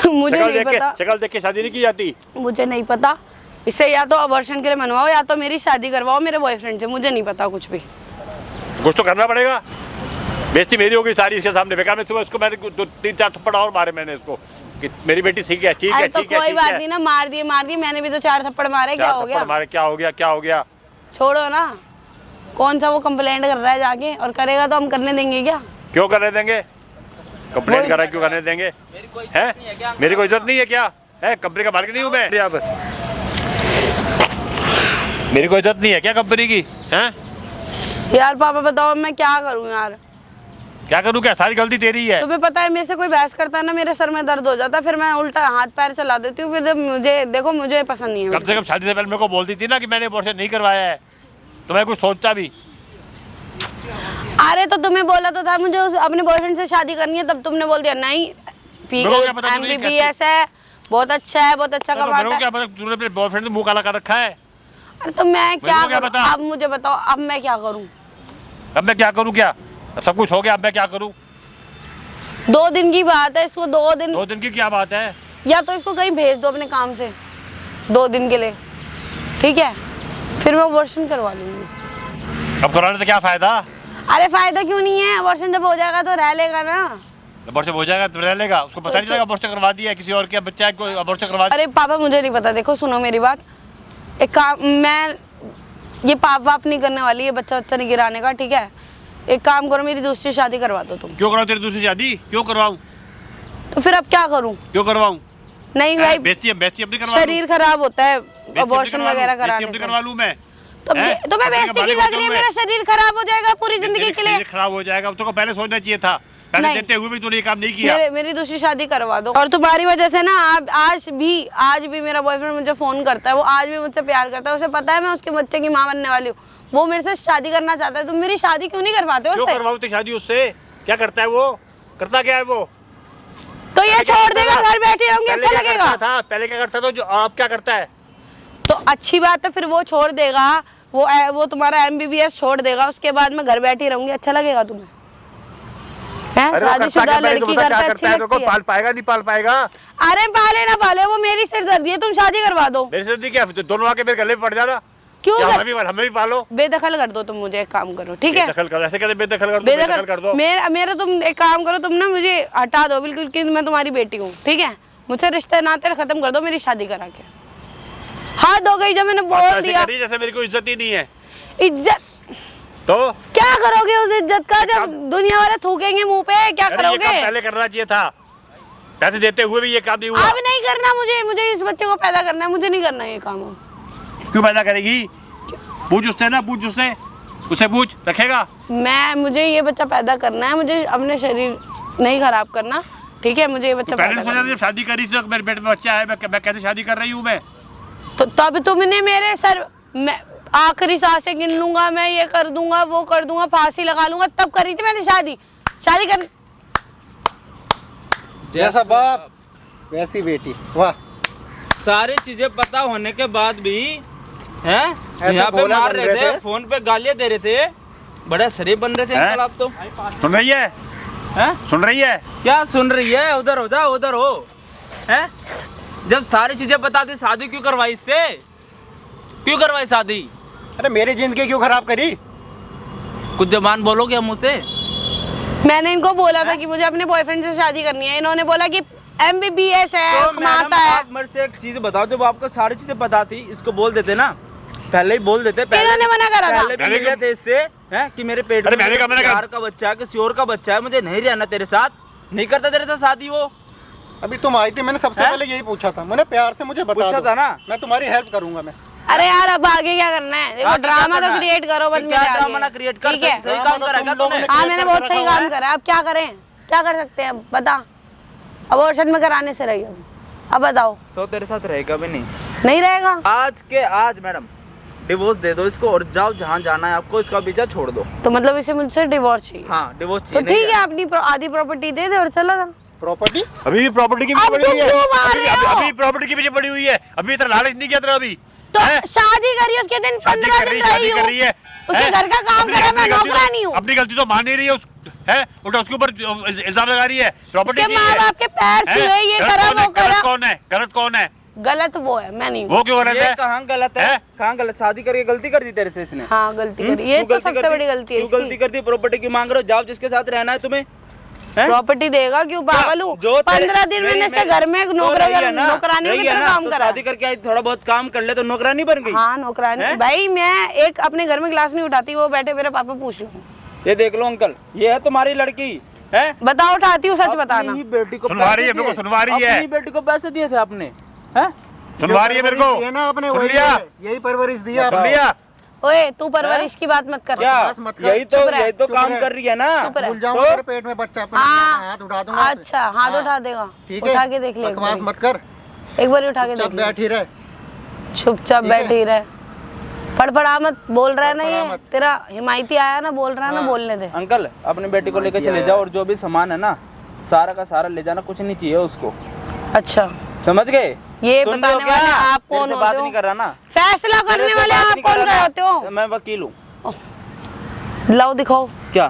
[SPEAKER 4] मुझे नहीं पता,
[SPEAKER 3] शक्ल देख के शादी नहीं की जाती।
[SPEAKER 4] मुझे नहीं पता। इससे या तो अबॉर्शन के लिए मनवाओ, या तो मेरी शादी करवाओ मेरे बॉयफ्रेंड से, मुझे नहीं पता कुछ भी।
[SPEAKER 3] कुछ तो करना पड़ेगा। बेइज्जती मेरी होगी सारी इसके सामने, बेकार में सुबह इसको मैंने 2-3-4 थप्पड़ और मारे मैंने इसको कि मेरी बेटी ठीक है, ठीक है,
[SPEAKER 4] अरे तो
[SPEAKER 3] ठीक है,
[SPEAKER 4] कोई
[SPEAKER 3] ठीक
[SPEAKER 4] बात
[SPEAKER 3] है।
[SPEAKER 4] नहीं ना, मार दिए, मैंने भी तो 4 थप्पड़ मारे, क्या हो गया?
[SPEAKER 3] मारे क्या हो गया?
[SPEAKER 4] छोड़ो ना, कौन सा वो कंप्लेंट कर रहा है जाके, और करेगा तो हम करने देंगे क्या?
[SPEAKER 3] क्यों करने देंगे? कंप्लेंट कर रहा है, क्यों करने देंगे? हैं? मेरी कोई इज्जत नहीं है क्या? है कंपनी का मालिक नहीं हूँ मैं यहाँ पर? मेरी कोई इज्जत नहीं है क्या कंपनी की? हैं?
[SPEAKER 4] यार पापा बताओ मैं क्या करूं यार?
[SPEAKER 3] क्या करूँ क्या? सारी गलती तेरी है।
[SPEAKER 4] तुम्हें पता है मेरे से कोई बहस करता है ना, मेरे सर में दर्द हो जाता है, फिर मैं उल्टा हाथ पैर चला देती हूँ, फिर जब मुझे पसंद नहीं है।
[SPEAKER 3] कम से कम शादी से पहले मेरे को बोलती थी ना कि मैंने अबॉर्शन नहीं करवाया है, तो मैं कुछ सोचता भी।
[SPEAKER 4] अरे तो तुम्हें बोला तो था मुझे अपने बॉयफ्रेंड से शादी करनी है, तब तुमने बोल दिया नहीं, MBBS है, बहुत अच्छा है, बहुत अच्छा
[SPEAKER 3] मेरे को
[SPEAKER 4] कमाता
[SPEAKER 3] क्या
[SPEAKER 4] है।
[SPEAKER 3] पता तूने अपने बॉयफ्रेंड से मुंह काला कर रखा है।
[SPEAKER 4] अरे तो मैं क्या
[SPEAKER 3] क्या
[SPEAKER 4] करूं?
[SPEAKER 3] पता?
[SPEAKER 4] अब मुझे बताओ, अब मैं क्या करूं?
[SPEAKER 3] अब मैं क्या करूँ? क्या अब सब कुछ हो गया, अब मैं क्या करूँ?
[SPEAKER 4] 2 दिन की बात है, इसको 2 दिन,
[SPEAKER 3] 2 दिन की क्या बात है?
[SPEAKER 4] या तो इसको कहीं भेज दो अपने काम से 2 दिन के लिए, ठीक है? फिर मैं अबॉर्शन करवा लूंगी।
[SPEAKER 3] अब कराने से क्या फायदा?
[SPEAKER 4] अरे फायदा क्यों नहीं है, अबॉर्शन जब हो जाएगा तो रह लेगा ना।
[SPEAKER 3] अबॉर्शन हो जाएगा तो रह लेगा, उसको पता नहीं चलेगा अबॉर्शन करवा दिया किसी और के बच्चा को अबॉर्शन करवा दिया।
[SPEAKER 4] अरे पापा मुझे नहीं पता, देखो सुनो मेरी बात, एक काम, मैं ये पाप वाप नहीं करने वाली, ये बच्चा नहीं गिराने का, ठीक है? एक काम करो, मेरी दूसरी शादी करवा दो तुम।
[SPEAKER 3] क्यों कराऊं तेरी दूसरी शादी? क्यों करवाऊं?
[SPEAKER 4] तो फिर अब क्या करूं?
[SPEAKER 3] क्यों करवाऊं?
[SPEAKER 4] नहीं भाई,
[SPEAKER 3] बेइज्जती अपनी करवा
[SPEAKER 4] शरीर खराब होता है, अबॉर्शन वगैरह कराने
[SPEAKER 3] बेइज्जती
[SPEAKER 4] से।
[SPEAKER 3] करवा लूं मैं?
[SPEAKER 4] तो
[SPEAKER 3] हैं?
[SPEAKER 4] तो मैं
[SPEAKER 3] अपने
[SPEAKER 4] बेइज्जती
[SPEAKER 3] बारे
[SPEAKER 4] की
[SPEAKER 3] में
[SPEAKER 4] लग रही है,
[SPEAKER 3] बोलूं
[SPEAKER 4] मेरा शरीर खराब हो जाएगा पूरी जिंदगी के लिए।
[SPEAKER 3] शरीर खराब हो जाएगा, तो पहले सोचना चाहिए था। पैसे
[SPEAKER 4] नहीं।
[SPEAKER 3] देते हुए भी तूने ये काम नहीं किया।
[SPEAKER 4] मेरी दूसरी शादी करवा दो। और तुम्हारी वजह से ना आप आज भी मेरा बॉयफ्रेंड मुझे फोन करता है, वो आज भी मुझसे प्यार करता है, उसे पता है मैं उसके बच्चे की माँ बनने वाली हूँ, वो मेरे से शादी करना चाहता है। तुम मेरी शादी क्यों नहीं करवाते हो
[SPEAKER 3] क्यों
[SPEAKER 4] उससे?
[SPEAKER 3] करवाऊं तो शादी उससे? क्या करता है वो? करता क्या है वो?
[SPEAKER 4] तो ये छोड़ देगा, घर बैठे होंगे,
[SPEAKER 3] पहले
[SPEAKER 4] अच्छा
[SPEAKER 3] क्या
[SPEAKER 4] लगेगा?
[SPEAKER 3] करता था? पहले क्या करता था जो अब क्या करता है?
[SPEAKER 4] तो अच्छी बात है, फिर वो छोड़ देगा, वो तुम्हारा MBBS छोड़ देगा, उसके बाद मैं घर बैठी रहूंगी, अच्छा लगेगा तुम्हें? हैं?
[SPEAKER 3] अरे वो करता
[SPEAKER 4] शादीशुदा
[SPEAKER 3] क्या? पहले तो
[SPEAKER 4] लड़की
[SPEAKER 3] बता
[SPEAKER 4] घर
[SPEAKER 3] क्या
[SPEAKER 4] पे
[SPEAKER 3] करता
[SPEAKER 4] अच्छी
[SPEAKER 3] है? तेरे को
[SPEAKER 4] लगती है।
[SPEAKER 3] पाल पाएगा नहीं पाल पाएगा?
[SPEAKER 4] अरे पाले ना पाले, वो मेरी सिरदर्दी है, तुम शादी करवा दो।
[SPEAKER 3] मेरे से क्या तो दोनों आके मेरे गले में पड़ जाना।
[SPEAKER 4] क्यों
[SPEAKER 3] क्या
[SPEAKER 4] कर...
[SPEAKER 3] हमें भी पालो।
[SPEAKER 4] बेदखल कर दो तुम मुझे, एक काम करो, ठीक है?
[SPEAKER 3] बेदखल कर, ऐसे कहते बेदखल कर दो, बेदखल कर दो।
[SPEAKER 4] मेरा तुम एक काम करो, तुम ना मुझे हटा दो बिल्कुल, कि मैं तुम्हारी बेटी हूँ, ठीक है? मुझसे रिश्ते नाते खत्म कर दो, मेरी शादी करा के। हाथ हो गई जब मैंने बोल दिया।
[SPEAKER 3] जैसे मेरी कोई इज्जत ही नहीं है।
[SPEAKER 4] इज्जत
[SPEAKER 3] तो
[SPEAKER 4] क्या करोगे उस इज्जत का, जब दुनिया वाले थूकेंगे मुंह पे? क्या
[SPEAKER 3] अरे ये
[SPEAKER 4] करोगे?
[SPEAKER 3] काम पहले करना चाहिए था। पैसे देते हुए भी ये काम नहीं हुआ।
[SPEAKER 4] अब नहीं करना मुझे इस बच्चे को पैदा करना है, मुझे नहीं करना ये काम अब।
[SPEAKER 3] क्यों पैदा करेगी? पूछ उससे ना, पूछ उससे पूछ, रखेगा?
[SPEAKER 4] मुझे ये बच्चा पैदा करना है, मुझे अपने शरीर नहीं खराब करना, ठीक है? मुझे ये बच्चा
[SPEAKER 3] पहले
[SPEAKER 4] पैदा
[SPEAKER 3] सोचा
[SPEAKER 4] करना है।
[SPEAKER 3] जब शादी करी थी तो मेरे पेट में बच्चा है, मैं कैसे शादी कर रही हूँ मैं?
[SPEAKER 4] तो तब तुमने मेरे सर मैं आखिरी सांसें गिन लूंगा, मैं ये कर दूंगा, वो कर दूंगा, फांसी लगा लूंगा, तब करी थी मैंने शादी कर।
[SPEAKER 1] जैसा बाप वैसी बेटी, वाह।
[SPEAKER 2] सारी चीजें पता होने के बाद भी हैं
[SPEAKER 1] ऐसे
[SPEAKER 2] यहाँ पे
[SPEAKER 1] भोला
[SPEAKER 2] मार
[SPEAKER 1] बन
[SPEAKER 2] रहे
[SPEAKER 1] रहे
[SPEAKER 2] थे,
[SPEAKER 1] थे।
[SPEAKER 2] फोन पे गालियां दे रहे थे, बड़े शरीफ बन रहे थे
[SPEAKER 3] हैं?
[SPEAKER 2] अंकल आप तो।
[SPEAKER 3] सुन रही है?
[SPEAKER 2] हैं?
[SPEAKER 3] सुन रही है?
[SPEAKER 2] क्या सुन रही है? उधर हो जा, उधर हो। हैं? जब सारी चीजें बता दी, शादी क्यों करवाई इससे? क्यों करवाई शादी?
[SPEAKER 1] अरे मेरी जिंदगी क्यों खराब करी?
[SPEAKER 2] कुछ जबान बोलोगे हम मुझसे?
[SPEAKER 4] मैंने इनको बोला था कि मुझे अपने बॉयफ्रेंड से शादी करनी है, इन्होंने बोला कि MBBS है,
[SPEAKER 2] तो मैडम
[SPEAKER 4] कमाता है।
[SPEAKER 2] आप मेरे से एक चीज बताओ, जब आपको सारी चीजें पता थी, इसको बोल देते ना, पहले ही बोल देते।
[SPEAKER 4] इन्होंने मना करा था।
[SPEAKER 2] पहले भी मिले थे इससे हैं कि मेरे पेट
[SPEAKER 3] अरे
[SPEAKER 2] में
[SPEAKER 3] मैंने कहा, मैंने कहा।
[SPEAKER 2] यार का बच्चा है, किसी और का बच्चा है, मुझे नहीं रहना तेरे साथ, नहीं करता तेरे साथ शादी वो।
[SPEAKER 1] अभी तुम आई थी, मैंने सबसे
[SPEAKER 2] हैं?
[SPEAKER 1] पहले यही पूछा था, मैंने प्यार से मुझे बता
[SPEAKER 2] पूछा
[SPEAKER 1] दो,
[SPEAKER 2] था ना?
[SPEAKER 1] मैं तुम्हारी हेल्प करूंगा मैं।
[SPEAKER 4] अरे यार अब आगे क्या करना है? देखो
[SPEAKER 2] आगे क्या
[SPEAKER 4] ड्रामा
[SPEAKER 2] करना
[SPEAKER 4] तो
[SPEAKER 2] है?
[SPEAKER 4] क्रिएट करो बस
[SPEAKER 2] क्या
[SPEAKER 4] मेरे आगे,
[SPEAKER 2] ड्रामा ना क्रिएट कर?
[SPEAKER 4] ठीक है?
[SPEAKER 2] सही
[SPEAKER 1] ड्रामा
[SPEAKER 2] काम
[SPEAKER 1] तो
[SPEAKER 2] करा
[SPEAKER 1] तुम
[SPEAKER 2] क्या
[SPEAKER 1] लोगों
[SPEAKER 2] तूने?
[SPEAKER 1] ने
[SPEAKER 4] हाँ
[SPEAKER 1] create
[SPEAKER 4] मैंने
[SPEAKER 1] करके
[SPEAKER 4] बहुत
[SPEAKER 1] रखा
[SPEAKER 4] सही
[SPEAKER 1] हुआ
[SPEAKER 4] काम
[SPEAKER 1] है।
[SPEAKER 4] करा है। अब क्या करें? क्या कर सकते हैं? बता। अबॉर्शन में कराने से रही हो, अब बताओ।
[SPEAKER 2] तो तेरे साथ रहेगा भी नहीं।
[SPEAKER 4] नहीं रहेगा?
[SPEAKER 2] आज के आज मैडम डिवोर्स दे दो इसको और जाओ जहाँ जाना है आपको, इसका पीछा छोड़ दो।
[SPEAKER 4] तो मतलब इसे मुझसे डिवोर्स चाहिए?
[SPEAKER 2] हाँ डिवोर्स
[SPEAKER 4] तो
[SPEAKER 2] चाहिए। नहीं
[SPEAKER 4] ठीक है, अपनी आधी प्रॉपर्टी दे दे और चला जा।
[SPEAKER 1] प्रॉपर्टी
[SPEAKER 3] अभी भी प्रॉपर्टी की
[SPEAKER 4] अब
[SPEAKER 3] पीछे पड़ी
[SPEAKER 4] तुम
[SPEAKER 3] हुई है।
[SPEAKER 4] क्यों मार रहे हो?
[SPEAKER 3] अभी प्रॉपर्टी के पीछे पड़ी हुई है। अभी इतना लालच नहीं किया तेरा अभी।
[SPEAKER 4] तो
[SPEAKER 3] हैं?
[SPEAKER 4] शादी करी उसके दिन,
[SPEAKER 3] शादी
[SPEAKER 4] 15
[SPEAKER 3] कर
[SPEAKER 4] दिन
[SPEAKER 3] शादी
[SPEAKER 4] रही
[SPEAKER 3] कर रही है।
[SPEAKER 4] हूँ, उसके
[SPEAKER 3] हैं?
[SPEAKER 4] घर का काम
[SPEAKER 3] अपनी-
[SPEAKER 4] करे, मैं
[SPEAKER 3] अपनी गलती
[SPEAKER 4] नौकरा
[SPEAKER 3] तो-
[SPEAKER 4] नहीं हूँ।
[SPEAKER 3] अपनी गलती तो मान नहीं रही है है उल्टा उसके ऊपर इल्जाम लगा रही है। प्रॉपर्टी
[SPEAKER 4] उसके माँ बाप के पैर छुए, ये करा वो करा।
[SPEAKER 3] गलत कौन है? गलत कौन है?
[SPEAKER 4] गलत वो है, मैं नहीं हूँ।
[SPEAKER 3] वो क्यों गलत
[SPEAKER 2] ये
[SPEAKER 3] है?
[SPEAKER 2] कहाँ गलत है?
[SPEAKER 3] हैं?
[SPEAKER 2] कहाँ गलत? शादी करके गलती कर दी तेरे से इसने।
[SPEAKER 4] हाँ गलती करी, ये
[SPEAKER 2] क्यों
[SPEAKER 4] तो
[SPEAKER 2] गलती
[SPEAKER 4] सबसे
[SPEAKER 2] कर दी?
[SPEAKER 4] बड़ी गलती है
[SPEAKER 2] क्यों गलती कर दी? प्रॉपर्टी की मांग रहे हो, जाओ जिसके साथ रहना है तुम्हें। हैं?
[SPEAKER 4] प्रॉपर्टी देगा क्यों? पागल हूँ?
[SPEAKER 2] जो तेरे-
[SPEAKER 4] 15 दिन मैंने इसके घर में
[SPEAKER 2] तो
[SPEAKER 4] नौकरानी
[SPEAKER 2] रही है ना,
[SPEAKER 4] नौकरानियों की
[SPEAKER 2] रही है
[SPEAKER 4] तरह
[SPEAKER 2] ना,
[SPEAKER 4] काम
[SPEAKER 2] तो
[SPEAKER 4] करा
[SPEAKER 2] शादी करके आई, थोड़ा बहुत काम कर ले तो नौकरानी बन गई।
[SPEAKER 4] हाँ नौकरानी।
[SPEAKER 2] हैं?
[SPEAKER 4] भाई मैं एक अपने घर में ग्लास नहीं उठाती, वो बैठे मेरे पापा पूछ लो।
[SPEAKER 2] ये देख लो अंकल, ये है तुम्हारी लड़की है।
[SPEAKER 4] बताओ, उठाती हूँ, सच बताना।
[SPEAKER 2] अपनी बेटी को
[SPEAKER 3] सुनवा रही है,
[SPEAKER 2] पैसे
[SPEAKER 3] मेरे को
[SPEAKER 2] दिए?
[SPEAKER 3] सुनवा रही है।
[SPEAKER 2] अपनी बेटी को पैसे दिए थे आपने? हैं?
[SPEAKER 3] सुनवा रही है मेरे को।
[SPEAKER 1] ये ना आपने
[SPEAKER 3] सुन
[SPEAKER 1] वही
[SPEAKER 3] लिया?
[SPEAKER 1] यही परवरिश दी है
[SPEAKER 3] सुन
[SPEAKER 1] आपने।
[SPEAKER 3] लिया?
[SPEAKER 4] ओए तू परवरिश की बात मत कर।
[SPEAKER 2] क्या
[SPEAKER 1] बकवास मत कर,
[SPEAKER 2] यही तो
[SPEAKER 4] चुप रह,
[SPEAKER 2] यही तो
[SPEAKER 1] चुप
[SPEAKER 2] काम
[SPEAKER 1] रह।
[SPEAKER 2] कर रही है ना।
[SPEAKER 4] चुप रह।
[SPEAKER 1] भूल जाऊंगा
[SPEAKER 2] तो?
[SPEAKER 1] तेरे पेट में बच्चा, अपने
[SPEAKER 4] हाँ।
[SPEAKER 1] हाथ उठा दूंगा।
[SPEAKER 4] अच्छा हाथ
[SPEAKER 1] हाँ।
[SPEAKER 4] उठा देगा,
[SPEAKER 1] ठीक है,
[SPEAKER 4] उठा के देख ले एक
[SPEAKER 1] बकवास
[SPEAKER 4] बारी।
[SPEAKER 1] मत कर,
[SPEAKER 4] एक बार उठा के
[SPEAKER 1] चुपचाप
[SPEAKER 4] देख ले।
[SPEAKER 1] बैठी रहे।
[SPEAKER 4] चुपचाप
[SPEAKER 1] ठीक है।
[SPEAKER 4] बैठी रहे, फड़फड़ा मत। बोल रहा है ना,
[SPEAKER 1] फड़फड़ा
[SPEAKER 4] ये
[SPEAKER 1] मत।
[SPEAKER 4] तेरा हिमायती आया ना, बोल रहा है ना,
[SPEAKER 1] हाँ।
[SPEAKER 4] बोलने दे।
[SPEAKER 2] अंकल अपनी बेटी को लेकर चले जाओ और जो भी सामान है ना सारा का सारा ले जाना, कुछ नहीं चाहिए उसको।
[SPEAKER 4] अच्छा
[SPEAKER 2] समझ गए?
[SPEAKER 4] ये
[SPEAKER 2] सुन
[SPEAKER 4] बताने
[SPEAKER 2] रहे हो क्या?
[SPEAKER 4] वाले आप
[SPEAKER 2] तेरे
[SPEAKER 4] कौन
[SPEAKER 2] से
[SPEAKER 4] होते
[SPEAKER 2] बात
[SPEAKER 4] हो?
[SPEAKER 2] नहीं कर रहा ना।
[SPEAKER 4] फैसला
[SPEAKER 2] तेरे
[SPEAKER 4] करने
[SPEAKER 2] से
[SPEAKER 4] वाले
[SPEAKER 2] बात
[SPEAKER 4] आप
[SPEAKER 2] नहीं कर
[SPEAKER 4] कौन
[SPEAKER 2] रहा
[SPEAKER 4] होते
[SPEAKER 2] ना।
[SPEAKER 4] हो?
[SPEAKER 2] मैं वकील हूँ।
[SPEAKER 4] लाओ दिखाओ,
[SPEAKER 2] क्या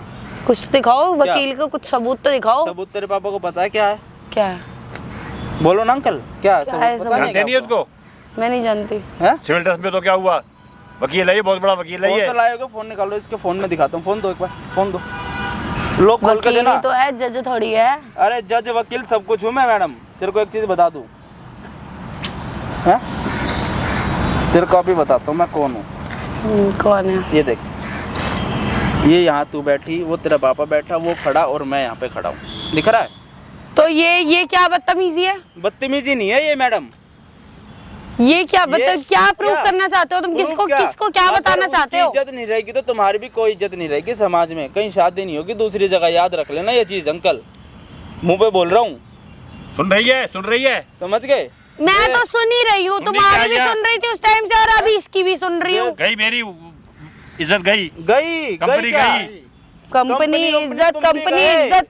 [SPEAKER 4] कुछ दिखाओ, वकील को कुछ सबूत तो दिखाओ।
[SPEAKER 2] सबूत तेरे पापा को पता है क्या है?
[SPEAKER 4] क्या है?
[SPEAKER 2] बोलो ना अंकल, क्या
[SPEAKER 4] क्या है
[SPEAKER 2] सबूत? पता
[SPEAKER 4] सबूत?
[SPEAKER 3] जानते नहीं है उसको?
[SPEAKER 4] मैं नहीं जानती।
[SPEAKER 2] हैं?
[SPEAKER 3] सिविल ड्रेस में तो क्या हुआ? वकील है ये, बहुत बड़ा वकील है
[SPEAKER 2] फोन
[SPEAKER 3] ये।
[SPEAKER 2] तो लाए होगे, फोन निकालो, इसके फोन में दिखाता हूँ। फोन दो एक बार, फोन दो। लोग खोल के
[SPEAKER 4] वकील
[SPEAKER 2] देना।
[SPEAKER 4] ही तो है, जज थोड़ी है।
[SPEAKER 2] अरे जज वकील सब कुछ हूँ मैं मैडम। तेरे को एक चीज बता दूँ, हैं? तेरे को अभी बताता हूँ मैं कौन हूँ।
[SPEAKER 4] कौन है?
[SPEAKER 2] ये देख, ये यहाँ तू बैठी, वो तेरा पापा बैठा, वो खड़ा और मैं यहाँ पे खड़ा हूँ। दिख रहा है?
[SPEAKER 4] तो ये क्या बदतमीजी है?
[SPEAKER 2] बदतमीजी नहीं है ये मैडम।
[SPEAKER 4] ये क्या मतलब क्या प्रूफ करना चाहते हो तुम? किसको किसको क्या बताना चाहते हो?
[SPEAKER 2] इज्जत नहीं रहेगी तो तुम्हारी भी कोई इज्जत नहीं रहेगी समाज में, कहीं शादी नहीं होगी दूसरी जगह, याद रख लेना ये चीज अंकल, मुंह पे बोल रहा हूँ।
[SPEAKER 3] सुन रही है
[SPEAKER 2] समझ गए?
[SPEAKER 4] मैं तो सुन ही रही हूँ, तुम्हारी भी सुन रही थी उस टाइम से और अभी इसकी भी सुन रही हूँ।
[SPEAKER 3] गई मेरी इज्जत गई
[SPEAKER 2] कंपनी
[SPEAKER 4] कंपनी इज्जत, कंपनी इज्जत,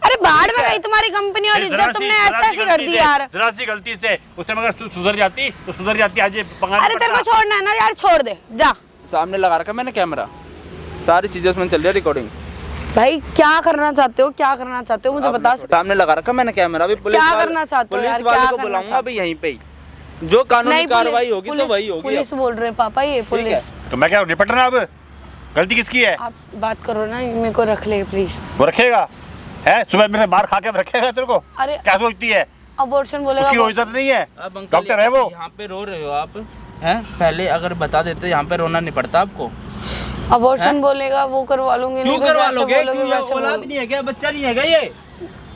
[SPEAKER 4] अरे बाहर में गई तुम्हारी कंपनी और इज्जत, तुमने ऐसा सी कर दी यार।
[SPEAKER 3] जरा सी गलती से उस टाइम अगर तू सुधर जाती तो सुधर जाती, आज ये पंगा नहीं
[SPEAKER 4] अरे तेरे को
[SPEAKER 3] पड़ता।
[SPEAKER 4] छोड़ना है ना यार, छोड़ दे जा।
[SPEAKER 2] सामने लगा रखा मैंने कैमरा, सारी चीजें उसमें चल रही है रिकॉर्डिंग।
[SPEAKER 4] भाई क्या करना चाहते हो, क्या करना चाहते हो मुझे बता।
[SPEAKER 2] सामने लगा रखा मैंने कैमरा, अभी पुलिस
[SPEAKER 4] क्या करना चाहते हो यार,
[SPEAKER 2] पुलिस वाले
[SPEAKER 4] क्या
[SPEAKER 2] को
[SPEAKER 4] करना
[SPEAKER 2] बुलाऊंगा
[SPEAKER 4] चाहते
[SPEAKER 2] अभी यहीं पे ही, जो कानूनी
[SPEAKER 4] नहीं,
[SPEAKER 2] कार्रवाई होगी तो वही होगी।
[SPEAKER 4] पुलिस बोल रहे हैं पापा, ये पुलिस।
[SPEAKER 3] तो मैं क्या निपट रहा अब? गलती किसकी है?
[SPEAKER 4] आप बात करो ना, मेरे को रख ले प्लीज।
[SPEAKER 3] वो रखेगा है? सुबह मेरे मार खा के रखेगा तेरे को?
[SPEAKER 4] अरे
[SPEAKER 3] क्या सोचती है?
[SPEAKER 4] अबॉर्शन बोलेगा
[SPEAKER 3] उसकी कोई इज्जत नहीं है,
[SPEAKER 2] अब अंकल
[SPEAKER 3] डॉक्टर है वो।
[SPEAKER 2] यहाँ पे रो रहे हो आप हैं? पहले अगर बता देते यहाँ पे रोना नहीं पड़ता आपको।
[SPEAKER 4] अबॉर्शन बोलेगा वो करवा लूंगी।
[SPEAKER 2] क्यों
[SPEAKER 4] नहीं तो
[SPEAKER 2] करवा
[SPEAKER 4] जैसे
[SPEAKER 2] लोगे?
[SPEAKER 4] बोलोगे
[SPEAKER 2] क्यों?
[SPEAKER 4] वैसे
[SPEAKER 2] औलाद
[SPEAKER 4] बोल।
[SPEAKER 2] नहीं है क्या? बच्चा नहीं है क्या ये?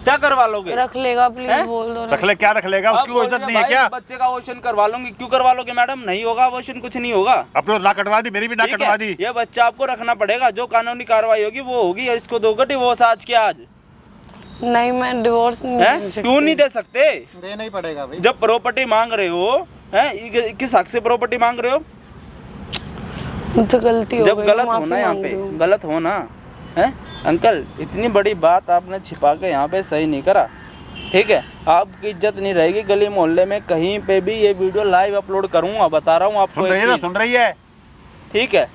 [SPEAKER 2] क्या करवा लोगे?
[SPEAKER 4] रख लेगा प्लीज, बोल दो ना।
[SPEAKER 3] रख ले, क्या रख लेगा? उसकी कोई इज्जत नहीं है क्या?
[SPEAKER 2] बच्चे का अबॉर्शन करवा लूंगी। क्यों करवा लोगे मैडम? नहीं होगा अबॉर्शन, कुछ नहीं होगा।
[SPEAKER 3] अपने ना कटवा दी, मेरी भी ना
[SPEAKER 2] ठीक
[SPEAKER 3] कटवा
[SPEAKER 2] है?
[SPEAKER 3] दी।
[SPEAKER 2] ये बच्चा आपको रखना पड़ेगा, जो कानूनी कार्रवाई होगी वो होगी। और इसको दोगे डिवोर्स आज के आज?
[SPEAKER 4] नहीं मैं डिवोर्स नहीं दे सकती।
[SPEAKER 2] क्यों नहीं दे सकते?
[SPEAKER 1] देना ही पड़ेगा भाई।
[SPEAKER 2] जब प्रॉपर्टी मांग रहे हो हैं, किस हक से प्रॉपर्टी मांग रहे हो?
[SPEAKER 4] मुझसे गलती हो
[SPEAKER 2] जब
[SPEAKER 4] गई,
[SPEAKER 2] गलत
[SPEAKER 4] माफी
[SPEAKER 2] हो ना यहाँ
[SPEAKER 4] मांग
[SPEAKER 2] पे,
[SPEAKER 4] रही हूँ।
[SPEAKER 2] गलत हो ना है अंकल, इतनी बड़ी बात आपने छिपा के यहाँ पे सही नहीं करा। ठीक है, आपकी इज्जत नहीं रहेगी गली मोहल्ले में, कहीं पे भी ये वीडियो लाइव अपलोड करूँगा, बता रहा हूँ आपको।
[SPEAKER 3] सुन रही है ना? सुन रही है?
[SPEAKER 2] ठीक है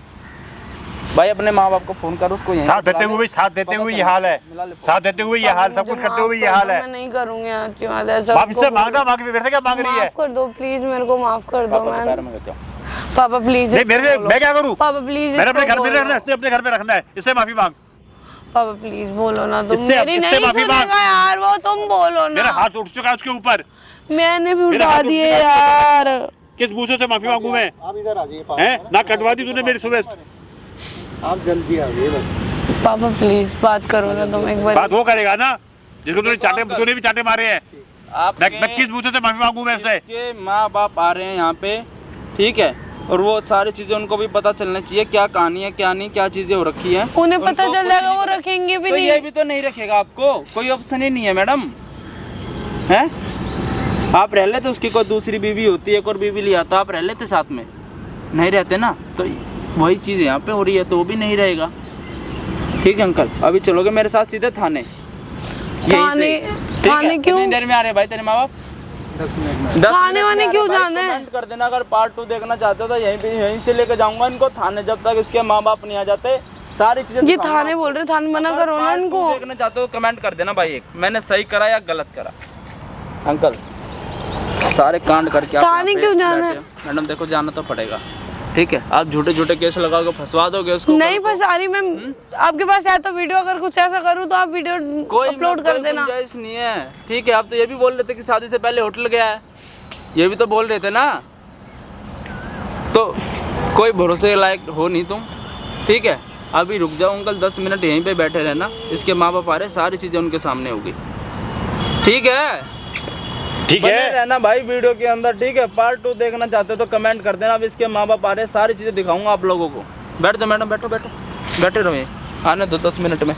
[SPEAKER 2] भाई, अपने माँ बाप को फोन करो, उसको
[SPEAKER 3] साथ देते हुए ये हाल है, साथ देते हुए ये हाल, सब कुछ करते हुए ये हाल है।
[SPEAKER 4] मैं नहीं करूंगी आती हूँ ऐसा।
[SPEAKER 3] वापस से मांगना, मांग मेरे से क्या मांग रही है?
[SPEAKER 4] माफ कर दो प्लीज, मेरे को माफ कर दो।
[SPEAKER 2] पापा के पैर
[SPEAKER 4] मैं
[SPEAKER 2] में गिर जाओ।
[SPEAKER 4] पापा प्लीज
[SPEAKER 3] नहीं मेरे, मैं क्या करूँ?
[SPEAKER 4] पापा प्लीज
[SPEAKER 3] मैंने अपने घर में रखना है, इसने अपने घर में रखना है, इससे माफी मांग।
[SPEAKER 4] पापा प्लीज बोलो ना तुम,
[SPEAKER 3] इससे-
[SPEAKER 4] मेरी
[SPEAKER 3] इससे
[SPEAKER 4] नहीं
[SPEAKER 3] माफी मांग।
[SPEAKER 4] सुनेगा यार वो, तुम बोलो
[SPEAKER 3] मेरा
[SPEAKER 4] ना।
[SPEAKER 3] हाथ उठ चुका है उसके ऊपर,
[SPEAKER 4] मैंने भी
[SPEAKER 3] मेरा
[SPEAKER 4] उठा
[SPEAKER 3] हाथ उठ
[SPEAKER 4] दिए
[SPEAKER 3] चुका है।
[SPEAKER 4] यार।
[SPEAKER 3] किस मुँह से माफी मांगू मैं?
[SPEAKER 1] आप इधर आ जाइए,
[SPEAKER 3] हैं? ना कटवा दी तूने मेरी सुबह।
[SPEAKER 1] आप जल्दी आ जाइए बस।
[SPEAKER 4] पापा प्लीज बात करो ना तुम एक बार।
[SPEAKER 3] बात वो करेगा ना जिसको तूने भी चाटे मारे हैं। मैं किस मुँह से माफी मांगू मैं इससे?
[SPEAKER 2] इसके माँ बाप आ रहे हैं यहाँ पे, ठीक है, और वो सारी चीजें उनको भी पता चलना चाहिए, क्या कहानी है क्या नहीं, क्या चीजें हो रखी हैं।
[SPEAKER 4] उन्हें पता
[SPEAKER 2] उनको
[SPEAKER 4] चल
[SPEAKER 2] कुछ
[SPEAKER 4] जाएगा,
[SPEAKER 2] नहीं
[SPEAKER 4] वो
[SPEAKER 2] पता।
[SPEAKER 4] रखेंगे भी
[SPEAKER 2] तो
[SPEAKER 4] नहीं।
[SPEAKER 2] ये भी तो नहीं रखेगा आपको, कोई ऑप्शन ही नहीं है मैडम, हैं? आप रह लेते, उसकी कोई दूसरी बीवी होती है, एक और बीवी ले आता, आप रह लेते साथ में, नहीं रहते ना, तो वही चीज़ यहाँ पे हो रही है, तो वो भी नहीं रहेगा। ठीक है अंकल, अभी चलोगे मेरे साथ सीधे थाने?
[SPEAKER 4] थाने क्यों?
[SPEAKER 2] कितनी देर में आ रहे हैं भाई तेरे माँ बाप?
[SPEAKER 1] 10 मिनट में।
[SPEAKER 2] 10
[SPEAKER 4] थाने
[SPEAKER 2] मिनट
[SPEAKER 4] वाने
[SPEAKER 2] में आ
[SPEAKER 4] क्यों
[SPEAKER 2] रहे हैं
[SPEAKER 4] जाना
[SPEAKER 2] भाई,
[SPEAKER 4] है?
[SPEAKER 2] कमेंट कर देना, अगर पार्ट 2 देखना चाहते हो तो यहीं से लेके जाऊंगा इनको थाने, जब तक इसके माँ बाप नहीं आ जाते सारी चीजें
[SPEAKER 4] ये
[SPEAKER 2] दिखाऊंगा
[SPEAKER 4] थाने बोल रहे, थाने मना
[SPEAKER 2] अगर
[SPEAKER 4] करो ना
[SPEAKER 2] part 2
[SPEAKER 4] इनको।
[SPEAKER 2] देखना चाहते हो कमेंट कर देना भाई, एक मैंने सही करा या गलत करा। अंकल सारे कांड करके आप
[SPEAKER 4] थाने
[SPEAKER 2] यहाँ पे
[SPEAKER 4] क्यों जाना
[SPEAKER 2] बैठे हो। मैडम देखो जाना तो पड़ेगा, ठीक है, आप झूठे झूठे केस लगाओगे, फंसवा दोगे उसको।
[SPEAKER 4] नहीं फंसारी मैं, आपके पास है तो वीडियो, अगर कुछ ऐसा करूँ तो आप वीडियो
[SPEAKER 2] कोई
[SPEAKER 4] अपलोड कर देना।
[SPEAKER 2] गुंजाइश नहीं है, ठीक है। आप तो ये भी बोल रहे थे कि शादी से पहले होटल गया है, ये भी तो बोल रहे थे ना, तो कोई भरोसे लायक हो नहीं तुम, ठीक है। अभी रुक जाओ अंकल, 10 मिनट यहीं पे बैठे रहना, इसके माँ बाप आ रहे, सारी चीज़ें उनके सामने होगी, ठीक है।
[SPEAKER 3] ठीक
[SPEAKER 2] बने
[SPEAKER 3] है,
[SPEAKER 2] रहना भाई वीडियो के अंदर, ठीक है। पार्ट 2 देखना चाहते हो तो कमेंट कर देना, अब इसके माँ बाप आ रहे, सारी चीज़ें दिखाऊंगा आप लोगों को। बैठ जाओ मैडम, बैठो बैठो, बैठे रहो, आने दो 10 मिनट में।